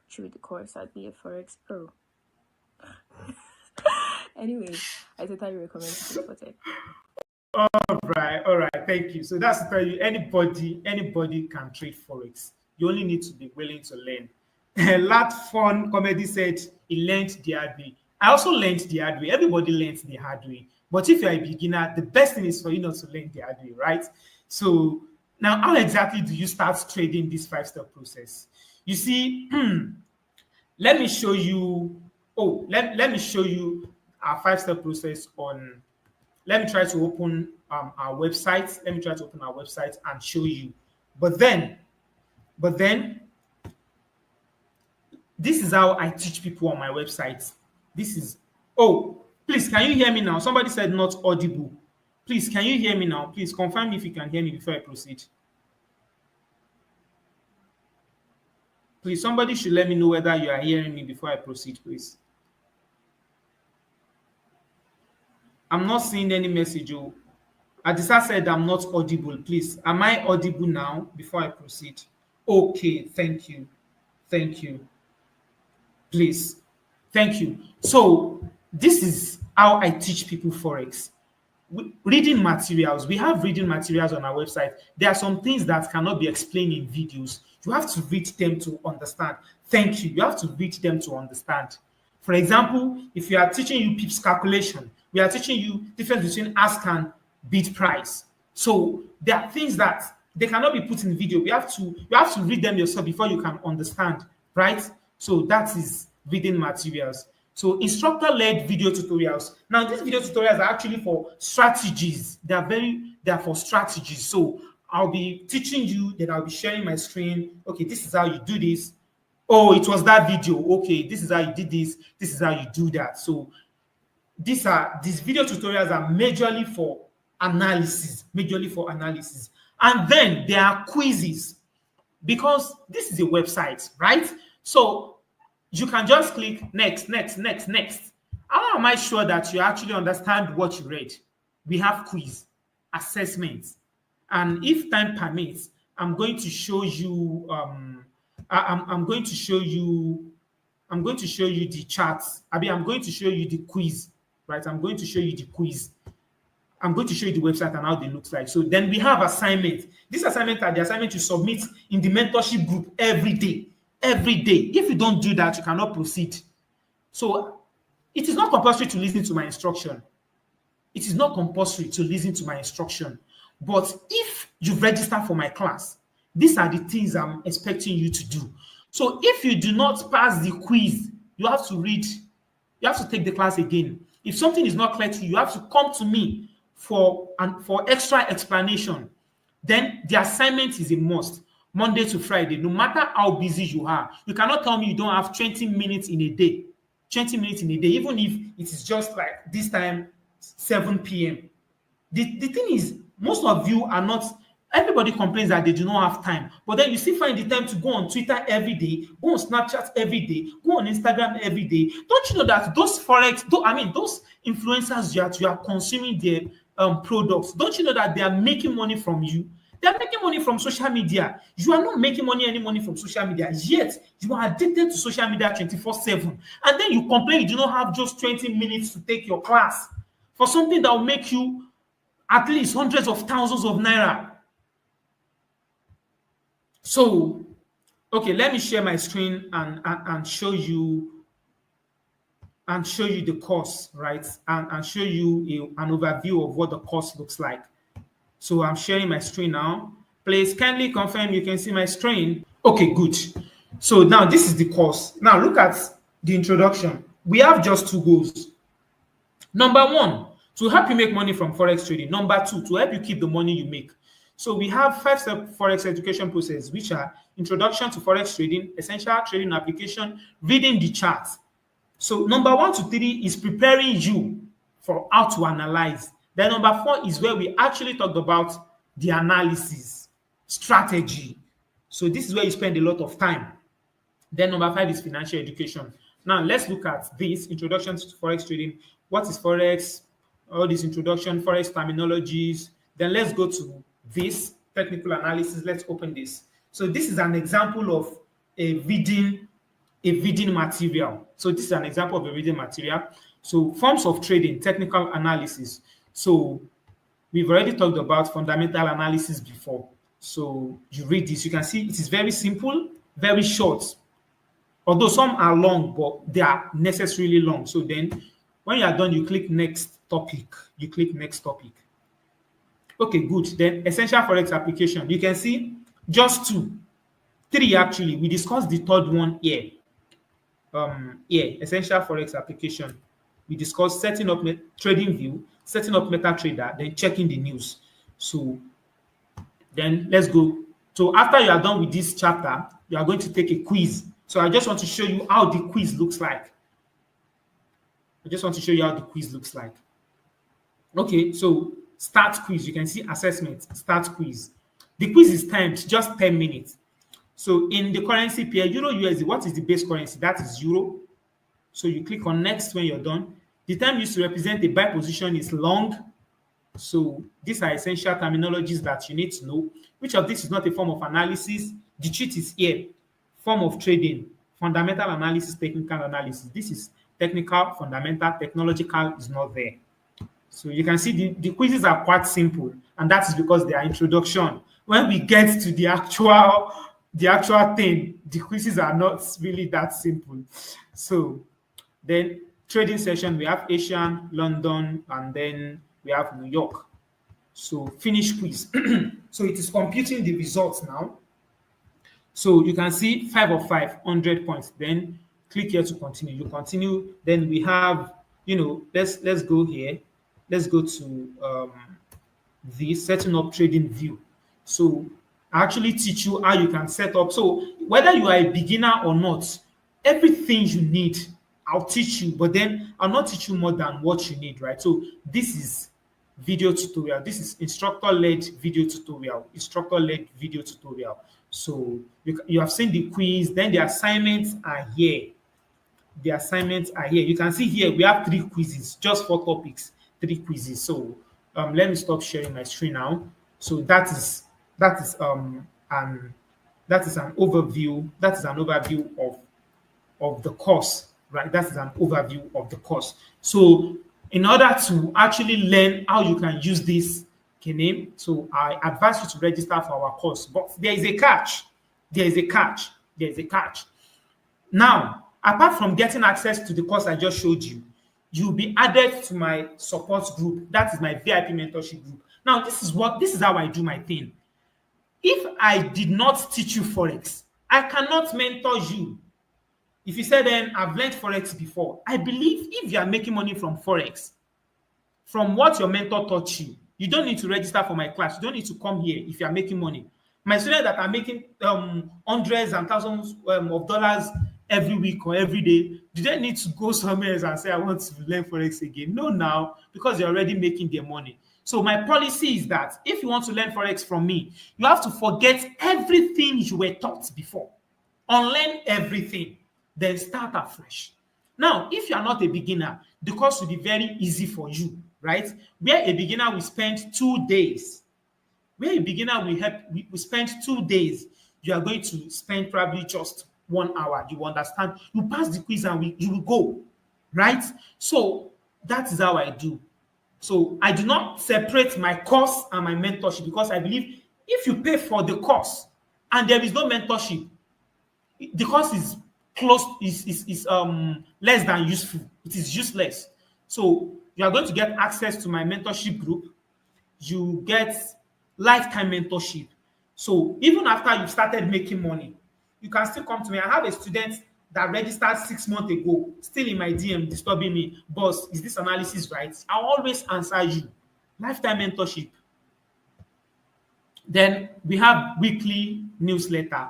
through the course, I'd be a Forex pro. Anyway, I totally recommend 234 Tech. All right, thank you. So that's to tell you, anybody can trade forex. You only need to be willing to learn. Lat Fun Comedy said he learned the hard way. I also learned the hard way. Everybody learns the hard way. But if you're a beginner, the best thing is for you not to learn the hard way, right? So now, how exactly do you start trading this 5-step process? You see, let me show you. Oh, let me show you our 5-step process on. Let me try to open our website. Let me try to open our website and show you. But then, this is how I teach people on my website. This is, oh, please, can you hear me now? Somebody said not audible. Please, can you hear me now? Please confirm if you can hear me before I proceed. Please, somebody should let me know whether you are hearing me before I proceed, please. I'm not seeing any message. Oh, Adisa said I'm not audible. Please, am I audible now before I proceed? Okay, thank you. Thank you. Please. Thank you. So, this is how I teach people Forex. Reading materials. We have reading materials on our website. There are some things that cannot be explained in videos. You have to read them to understand. Thank you. You have to read them to understand. For example, if you are teaching you pips calculation, we are teaching you difference between ask and bid price. So there are things that they cannot be put in video. You have to read them yourself before you can understand, right? So that is reading materials. So instructor-led video tutorials. Now, these video tutorials are actually for strategies. They are for strategies. So I'll be teaching you, then I'll be sharing my screen. Okay, this is how you do this. Oh, it was that video. Okay, this is how you did this. This is how you do that. So these video tutorials are majorly for analysis, And then there are quizzes because this is a website, right? So you can just click next. How am I sure that you actually understand what you read? We have quiz, assessments, and if time permits, I'm going to show you. I'm going to show you. I'm going to show you the charts. I'm going to show you the quiz, right? I'm going to show you the quiz. I'm going to show you the website and how they look like. So then we have assignments. These assignments are the assignments you submit in the mentorship group every day. Every day. If you don't do that, you cannot proceed. So it is not compulsory to listen to my instruction. It is not compulsory to listen to my instruction. But if you register for my class, these are the things I'm expecting you to do. So if you do not pass the quiz, you have to read, you have to take the class again. If something is not clear to you, you have to come to me for extra explanation. Then the assignment is a must. Monday to Friday, no matter how busy you are, you cannot tell me you don't have 20 minutes in a day. 20 minutes in a day, even if it is just like this time, 7 p.m. The thing is, most of you are not, everybody complains that they do not have time, but then you still find the time to go on Twitter every day, go on Snapchat every day, go on Instagram every day. Don't you know that those Forex, those influencers you are consuming their products, don't you know that they are making money from you? They are making money from social media. You are not making any money from social media, yet you are addicted to social media 24/7. And then you complain you do not have just 20 minutes to take your class for something that will make you at least hundreds of thousands of naira. So, okay, let me share my screen and show you the course, right? And show you an overview of what the course looks like. So I'm sharing my screen now. Please kindly confirm you can see my screen. Okay, good. So now this is the course. Now look at the introduction. We have just 2 goals. Number 1, to help you make money from Forex trading. Number 2, to help you keep the money you make. So we have 5-step Forex education process, which are introduction to Forex trading, essential trading application, reading the chart. So number 1 to 3 is preparing you for how to analyze. Then number 4 is where we actually talked about the analysis, strategy. So this is where you spend a lot of time. Then number 5 is financial education. Now let's look at this introduction to forex trading. What is forex? All these introduction, forex terminologies. Then let's go to this technical analysis. Let's open this. So this is an example of a reading material. So this is an example of a reading material. So forms of trading, technical analysis. So we've already talked about fundamental analysis before. So you read this, you can see it is very simple, very short. Although some are long, but they are necessarily long. So then when you are done, you click next topic. You click next topic. Okay, good. Then essential forex application. You can see just two, three actually. We discussed the third one here. Here, essential forex application. We discussed setting up trading view, setting up MetaTrader, then checking the news. So then let's go. So after you are done with this chapter, you are going to take a quiz. So I just want to show you how the quiz looks like. Okay, so start quiz. You can see assessment, start quiz. The quiz is timed just 10 minutes. So in the currency pair, Euro USD, what is the base currency? That is Euro. So you click on next when you're done. The time used to represent a buy position is long. So these are essential terminologies that you need to know. Which of this is not a form of analysis? The cheat is here. Form of trading, fundamental analysis, technical analysis. This is technical, fundamental, technological is not there. So you can see the quizzes are quite simple, and that is because they are introduction. When we get to the actual thing, the quizzes are not really that simple. So then trading session, we have Asian, London, and then we have New York. So finish quiz. So it is computing the results now. So you can see 5 of 5, 100 points. Then click here to continue. You continue. Then we have, let's go here. Let's go to the setting up trading view. So I actually teach you how you can set up. So whether you are a beginner or not, everything you need, I'll teach you, but then I'll not teach you more than what you need, right? So this is video tutorial. This is instructor-led video tutorial. So you have seen the quiz, then the assignments are here. You can see here we have 3 quizzes, just 4 topics, 3 quizzes. So let me stop sharing my screen now. So that is an overview. That is an overview of the course, right? That is an overview of the course. So in order to actually learn how you can use this Kene, so I advise you to register for our course. But there is a catch. Now, apart from getting access to the course I just showed you, you'll be added to my support group. That is my VIP mentorship group. Now, this is how I do my thing. If I did not teach you Forex, I cannot mentor you. If you say then I've learned Forex before, I believe if you are making money from Forex, from what your mentor taught you, you don't need to register for my class. You don't need to come here if you are making money. My students that are making hundreds and thousands of dollars every week or every day, do they need to go somewhere else and say, I want to learn Forex again? No, now, because they're already making their money. So my policy is that if you want to learn Forex from me, you have to forget everything you were taught before. Unlearn everything, then start afresh. Now, if you are not a beginner, the course will be very easy for you, right? Where a beginner will spend 2 days. We spend 2 days. You are going to spend probably just 1 hour. You understand? You pass the quiz and you will go, right? So that is how I do. So I do not separate my course and my mentorship because I believe if you pay for the course and there is no mentorship, the course is less than useful. It is useless. So you are going to get access to my mentorship group. You get lifetime mentorship. So even after you've started making money, you can still come to me. I have a student that registered 6 months ago, still in my DM disturbing me. Boss, is this analysis right? I'll always answer you. Lifetime mentorship. Then we have weekly newsletter.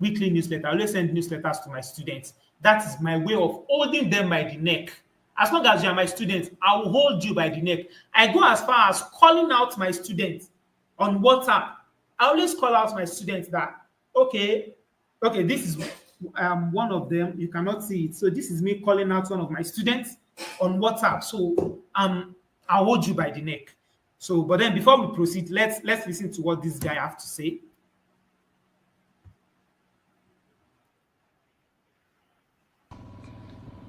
I always send newsletters to my students. That is my way of holding them by the neck. As long as you are my student, I will hold you by the neck. I go as far as calling out my students on WhatsApp. I always call out my students that Okay, okay, this is one of them. You cannot see it. So this is me calling out one of my students on WhatsApp. So I'll hold you by the neck. So, but then before we proceed, let's listen to what this guy have to say.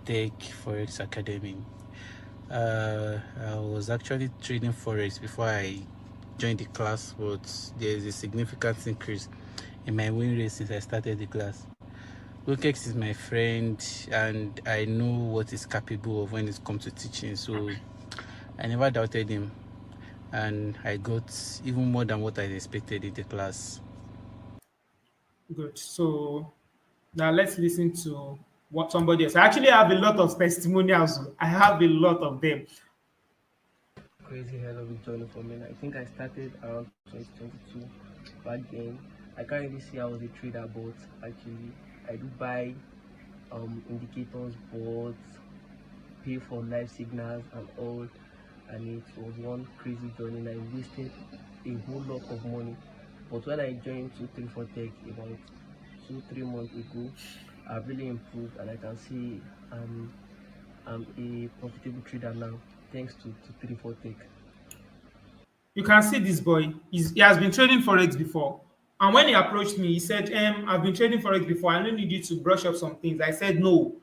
Take Forex Academy. I was actually trading Forex before I joined the class, but there's a significant increase in my win rate since I started the class. Lukex is my friend, and I know what he's capable of when it comes to teaching, so I never doubted him, and I got even more than what I expected in the class. Good. So now let's listen to what somebody else. I actually have a lot of testimonials. I have a lot of them. Crazy hell of a journey for me. I think I started around 2022. Back then, I can't really say I was a trader, but actually, I do buy indicators, boards, pay for live signals and all. And it was one crazy journey. And I wasted a whole lot of money. But when I joined 234 Tech about 2 3 months ago, I've really improved, and I can see I'm a profitable trader now, thanks to 234 Tech. You can see this boy. He has been trading forex before, and when he approached me, he said, I've been trading forex before. I don't need you to brush up some things." I said, "No,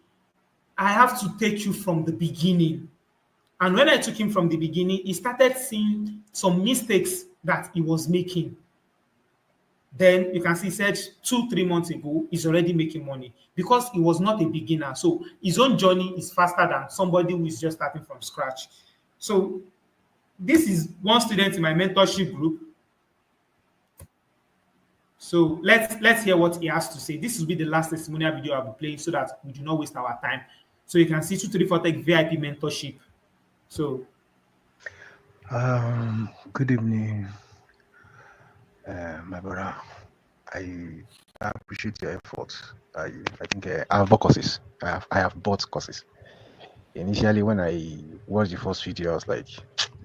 I have to take you from the beginning." And when I took him from the beginning, he started seeing some mistakes that he was making. Then you can see, he said 2 3 months ago, he's already making money because he was not a beginner. So his own journey is faster than somebody who is just starting from scratch. So this is one student in my mentorship group. So let's hear what he has to say. This will be the last testimonial video I'll be playing so that we do not waste our time. So you can see 234 Tech VIP mentorship. So Good evening, my brother. I appreciate your efforts. I think I have bought courses. I have bought courses. Initially, when I watched the first video, I was like,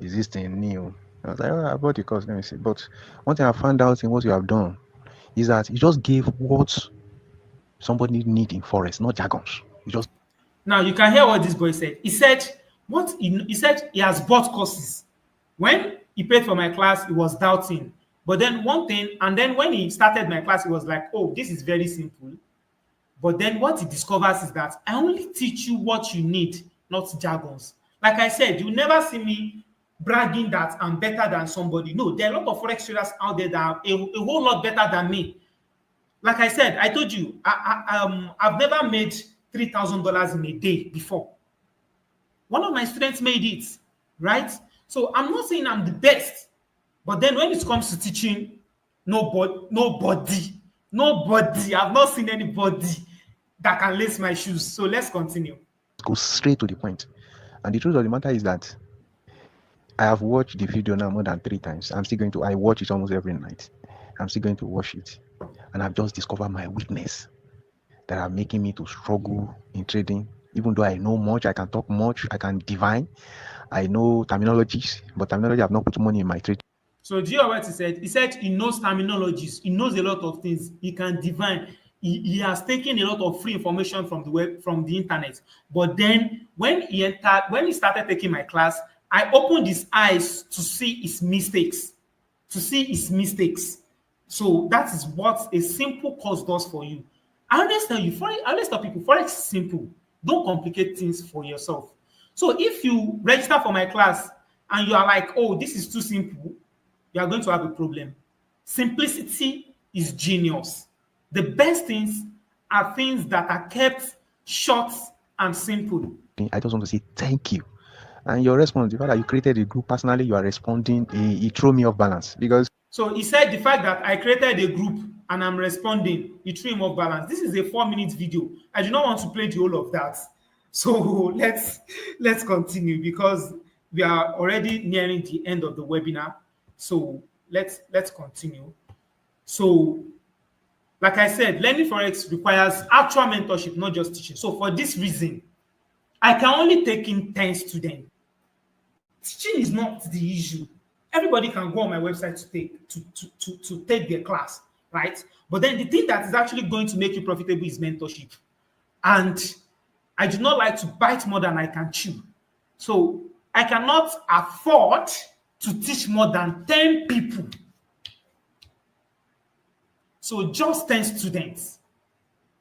"Is this thing new?" I was like, "Oh, I bought the course. Let me see." But one thing I found out in what you have done is that you just gave what somebody need in forest, not jargons. You just now you can hear what this boy said. He said he said he has bought courses. When he paid for my class, he was doubting. But then one thing, and then when he started my class, he was like, "Oh, this is very simple." But then what he discovers is that I only teach you what you need, not jargons. Like I said, you never see me bragging that I'm better than somebody. No, there are a lot of forex traders out there that are a whole lot better than me. Like I said, I told you, I've never made $3,000 in a day before. One of my students made it, right? So I'm not saying I'm the best, but then when it comes to teaching, nobody. I've not seen anybody that can lace my shoes. So let's continue. go straight to the point. And the truth of the matter is that I have watched the video now more than 3 times. I watch it almost every night. I'm still going to watch it. And I've just discovered my weakness that are making me to struggle in trading. Even though I know much, I can talk much, I can divine, I know terminologies, but terminology have not put money in my trade. So do you hear what he said? He said he knows terminologies, he knows a lot of things, he can divine. He has taken a lot of free information from the web, from the internet. But then when he started taking my class, I opened his eyes to see his mistakes. To see his mistakes. So that is what a simple course does for you. I always tell you, I always tell people, Forex is simple. Don't complicate things for yourself. So if you register for my class and you are like, "Oh, this is too simple," you are going to have a problem. Simplicity is genius. The best things are things that are kept short and simple. I just want to say thank you. And your response, the fact that you created a group personally, you are responding, it threw me off balance because So he said the fact that I created a group and I'm responding, it threw him off balance. This is a 4 minute video. I do not want to play the whole of that. So let's continue because we are already nearing the end of the webinar. So let's continue. So, like I said, learning forex requires actual mentorship, not just teaching. So for this reason, I can only take in 10 students. Teaching is not the issue. Everybody can go on my website to take their class. right? But then the thing that is actually going to make you profitable is mentorship. And I do not like to bite more than I can chew. So I cannot afford to teach more than 10 people. So just 10 students.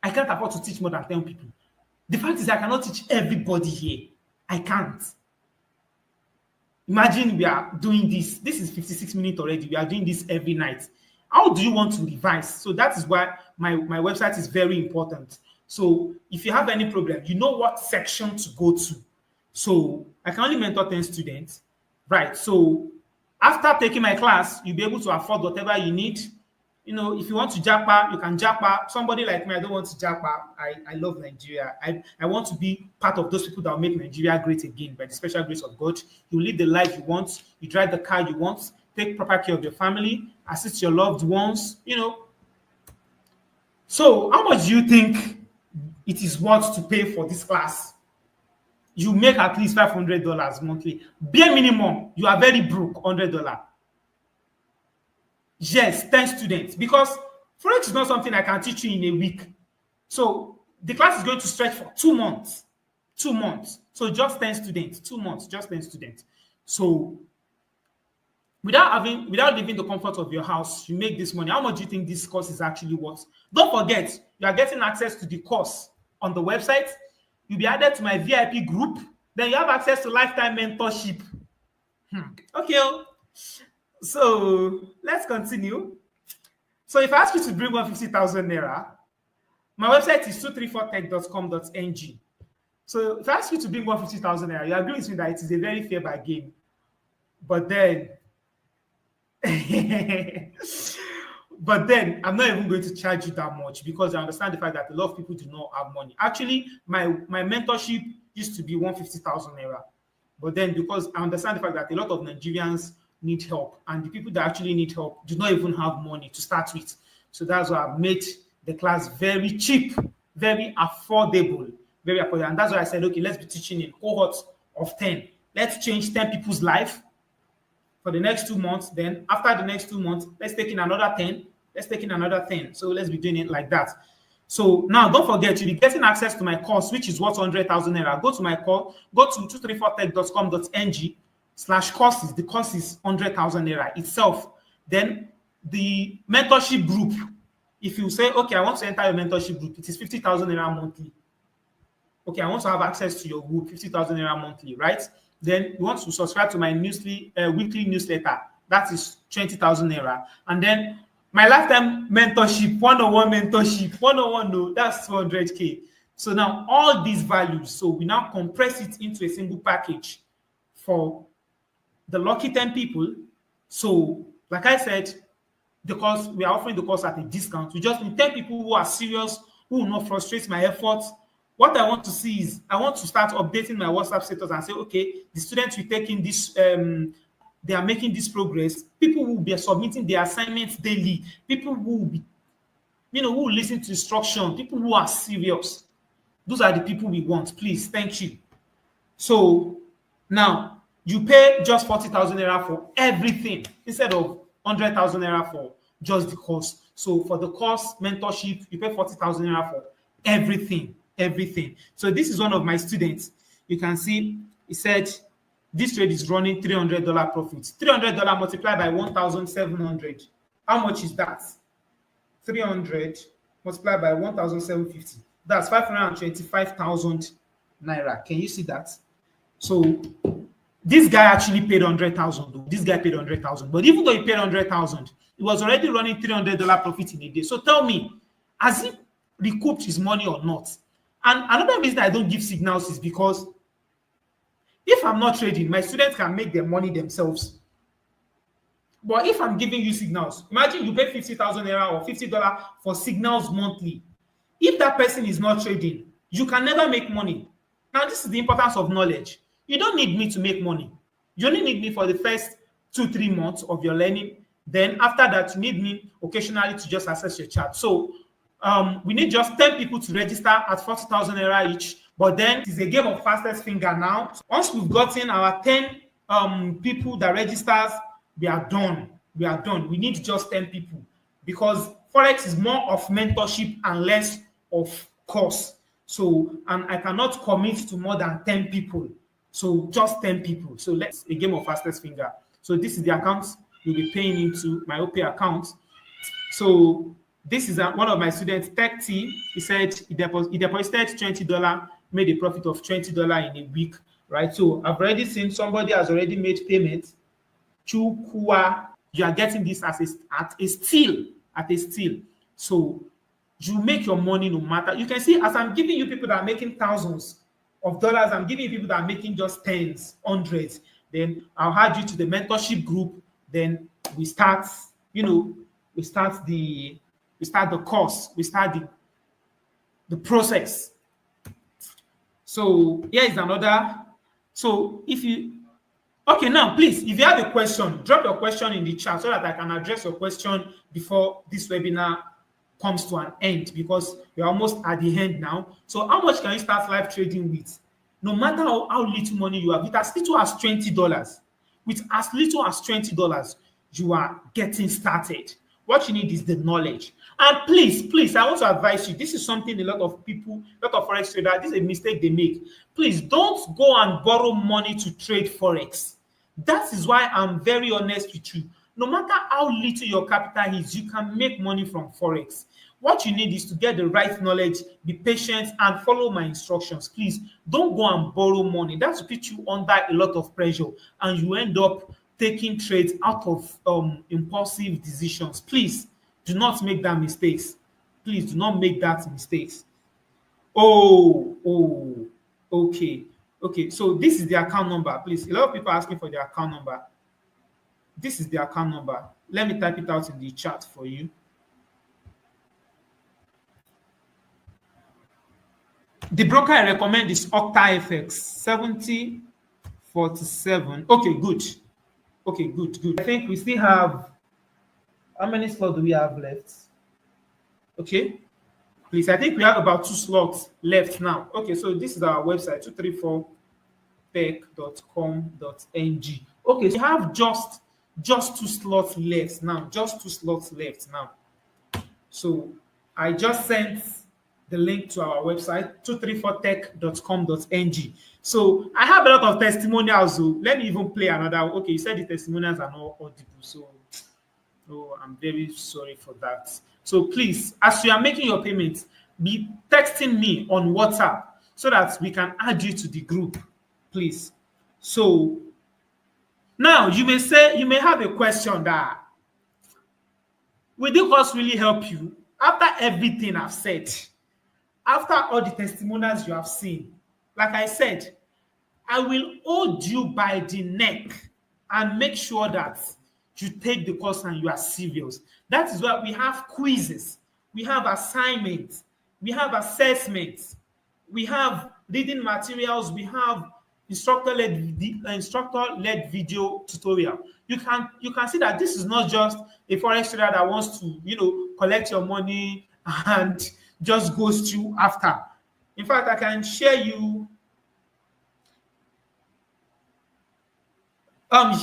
I can't afford to teach more than 10 people. The fact is I cannot teach everybody here. I can't. Imagine we are doing this. This is 56 minutes already. We are doing this every night. How do you want to revise? So that is why my website is very important. So if you have any problem, you know what section to go to. So I can only mentor 10 students, right? So after taking my class, you'll be able to afford whatever you need. You know, if you want to japa, you can japa. Somebody like me, I don't want to japa. I love Nigeria. I want to be part of those people that will make Nigeria great again by the special grace of God. You live the life you want, you drive the car you want, take proper care of your family, assist your loved ones, you know. So how much do you think it is worth to pay for this class? You make at least $500 monthly. Bare minimum, you are very broke, $100. Yes, 10 students. Because Forex is not something I can teach you in a week. So the class is going to stretch for 2 months. 2 months. So just 10 students. 2 months, just 10 students. So without leaving the comfort of your house, you make this money. How much do you think this course is actually worth? Don't forget, you are getting access to the course on the website. You'll be added to my VIP group. Then you have access to lifetime mentorship. Okay. So let's continue. So if I ask you to bring 150,000 naira, my website is 234tech.com.ng. So if I ask you to bring 150,000 naira, you agree with me that it is a very fair bargain. But then, I'm not even going to charge you that much because I understand the fact that a lot of people do not have money. Actually, my mentorship used to be 150,000 naira. But then because I understand the fact that a lot of Nigerians need help, and the people that actually need help do not even have money to start with. So that's why I've made the class very cheap, very affordable, and that's why I said, okay, let's be teaching in cohorts of 10. Let's change 10 people's life for the next 2 months. Then after the next 2 months, let's take in another 10. Let's take in another 10. So let's be doing it like that. So now don't forget, you'll be getting access to my course, which is worth 100,000 naira. Go to my course, go to 234tech.com.ng/courses. The course is 100,000 naira itself. Then the mentorship group, if you say, okay, I want to enter your mentorship group, it is 50,000 naira monthly. Okay, I want to have access to your group, 50,000 naira monthly, right? Then you want to subscribe to my weekly newsletter, that is 20,000 naira. And then my lifetime mentorship, one-on-one mentorship, no, that's 200K. So now all these values, so we now compress it into a single package for the lucky 10 people. So like I said, the course, we are offering the course at a discount. We just need 10 people who are serious, who will not frustrate my efforts. What I want to see is I want to start updating my WhatsApp status and say, okay, the students we take in this, they are making this progress. People will be submitting their assignments daily. People who will be, who will listen to instruction. People who are serious. Those are the people we want. Please, thank you. So now you pay just 40,000 naira for everything instead of 100,000 naira for just the course. So for the course mentorship, you pay 40,000 naira for everything. So this is one of my students. You can see he said this trade is running $300 profits. $300 multiplied by 1,700. How much is that? 300 multiplied by 1,750. That's 525,000 naira. Can you see that? So this guy actually paid 100,000. This guy paid 100,000. But even though he paid 100,000, he was already running $300 profit in a day. So tell me, has he recouped his money or not? And another reason I don't give signals is because if I'm not trading, my students can make their money themselves. But if I'm giving you signals, imagine you pay 50,000 naira or $50 for signals monthly. If that person is not trading, you can never make money. Now, this is the importance of knowledge. You don't need me to make money. You only need me for the first 2-3 months of your learning. Then after that, you need me occasionally to just access your chart. So we need just 10 people to register at 40,000 naira each. But then it's a game of fastest finger now. Once we've gotten our 10 people that registers, we are done. We need just 10 people. Because Forex is more of mentorship and less of course. So, and I cannot commit to more than 10 people. So just 10 people. So let's a game of fastest finger. So this is the account you'll be paying into my OP account. So this is one of my students, Tech T. He said he deposited $20, made a profit of $20 in a week, right? So I've already seen somebody has already made payment. Chukua, you are getting this as at a steal. So you make your money no matter. You can see as I'm giving you people that are making thousands of dollars, I'm giving you people that are making just tens, hundreds. Then I'll add you to the mentorship group. Then we start, we start the course, we start the process. So here is another. So if you okay, now please, if you have a question, drop your question in the chat so that I can address your question before this webinar comes to an end, because we're almost at the end now. So how much can you start live trading with? No matter how little money you have, with as little as $20, with as little as $20, you are getting started. What you need is the knowledge. And please, I want to advise you. This is something a lot of people, a lot of Forex traders, this is a mistake they make. Please don't go and borrow money to trade Forex. That is why I'm very honest with you. No matter how little your capital is, you can make money from Forex. What you need is to get the right knowledge, be patient, and follow my instructions. Please don't go and borrow money. That will put you under a lot of pressure, and you end up taking trades out of impulsive decisions. Please do not make that mistakes. Please do not make that mistakes. Oh, okay. Okay, so this is the account number. Please, a lot of people are asking for the account number. This is the account number. Let me type it out in the chat for you. The broker I recommend is OctaFX 7047. Okay, good. Okay, good. I think we still have, how many slots do we have left? Okay, please, I think we have about 2 slots left now. Okay, so this is our website, 234tech.com.ng. Okay, so we have just 2 slots left now. Just 2 slots left now. So I just sent the link to our website, 234tech.com.ng. So I have a lot of testimonials. So let me even play another. Okay, you said the testimonials are not audible. So I'm very sorry for that. So please, as you are making your payments, be texting me on WhatsApp so that we can add you to the group, please. So now you may have a question that, will the course really help you? After everything I've said, after all the testimonials you have seen, like I said, I will hold you by the neck and make sure that you take the course and you are serious. That is why we have quizzes, we have assignments, we have assessments, we have reading materials, we have instructor-led video tutorial. You can see that this is not just a forex trader that wants to collect your money and just goes through after. In fact, I can share you.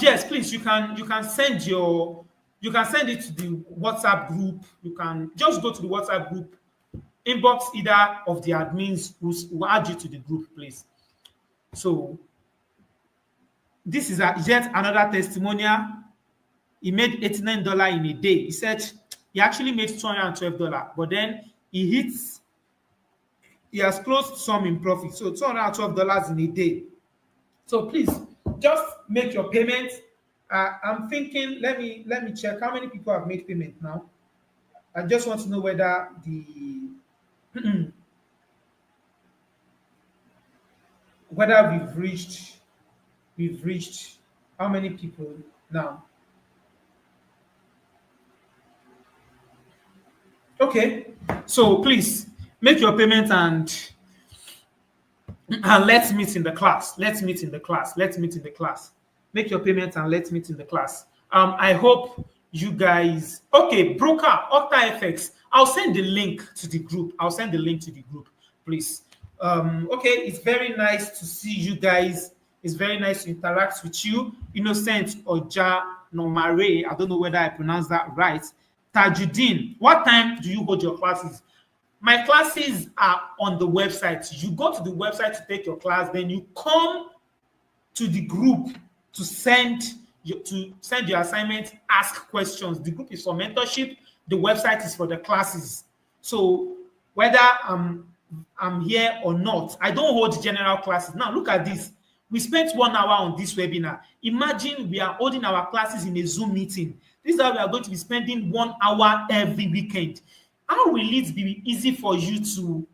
Yes, please. You can send it to the WhatsApp group. You can just go to the WhatsApp group, inbox either of the admins who will add you to the group, please. So this is yet another testimonial. He made $89 in a day. He said he actually made $212, but then he has closed some in profit. So $212 in a day. So please just make your payment. I'm thinking, let me check how many people have made payment now. I just want to know whether whether we've reached how many people now. Okay, so please make your payment and let's meet in the class. Let's meet in the class. Make your payment and let's meet in the class. I hope you guys. Okay, broker OctaFX. I'll send the link to the group. Please. Okay, it's very nice to see you guys. It's very nice to interact with you. Innocent Oja Nomare. I don't know whether I pronounced that right. Tajuddin, what time do you hold your classes? My classes are on the website. You go to the website to take your class, then you come to the group to send your assignment, ask questions. The group is for mentorship, the website is for the classes. So whether I'm here or not, I don't hold general classes. Now look at this. We spent 1 hour on this webinar. Imagine we are holding our classes in a Zoom meeting. This is how we are going to be spending 1 hour every weekend. How will it be easy for you to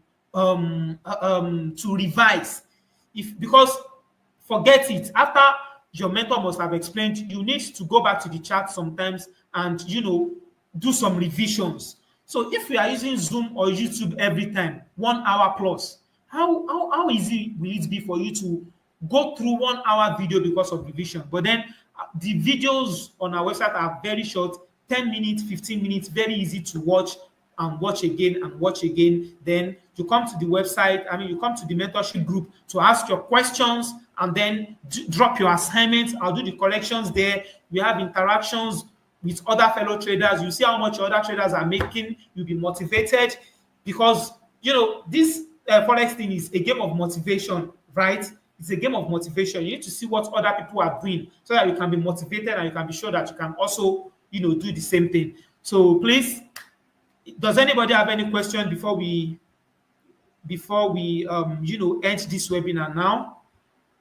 revise? If because forget it, after your mentor must have explained, you need to go back to the chat sometimes and do some revisions. So if you are using Zoom or YouTube every time, 1 hour plus, how easy will it be for you to go through 1 hour video because of revision? But then the videos on our website are very short, 10 minutes, 15 minutes, very easy to watch and watch again and watch again. Then you come to the website, you come to the mentorship group to ask your questions and then drop your assignments. I'll do the corrections there. We have interactions with other fellow traders. You see how much other traders are making. You'll be motivated because, this Forex thing is a game of motivation, right? It's a game of motivation. You need to see what other people are doing so that you can be motivated and you can be sure that you can also, do the same thing. So please, does anybody have any question before we end this webinar now?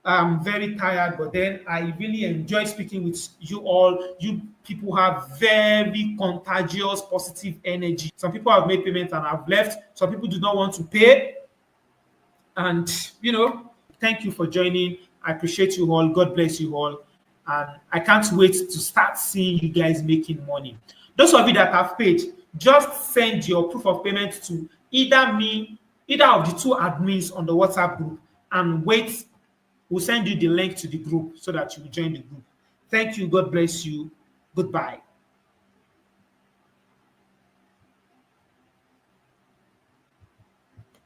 I'm very tired, but then I really enjoy speaking with you all. You people have very contagious, positive energy. Some people have made payments and have left. Some people do not want to pay. And, thank you for joining. I appreciate you all. God bless you all. And I can't wait to start seeing you guys making money. Those of you that have paid, just send your proof of payment to either of the two admins on the WhatsApp group and wait. We'll send you the link to the group so that you will join the group. Thank you. God bless you. Goodbye.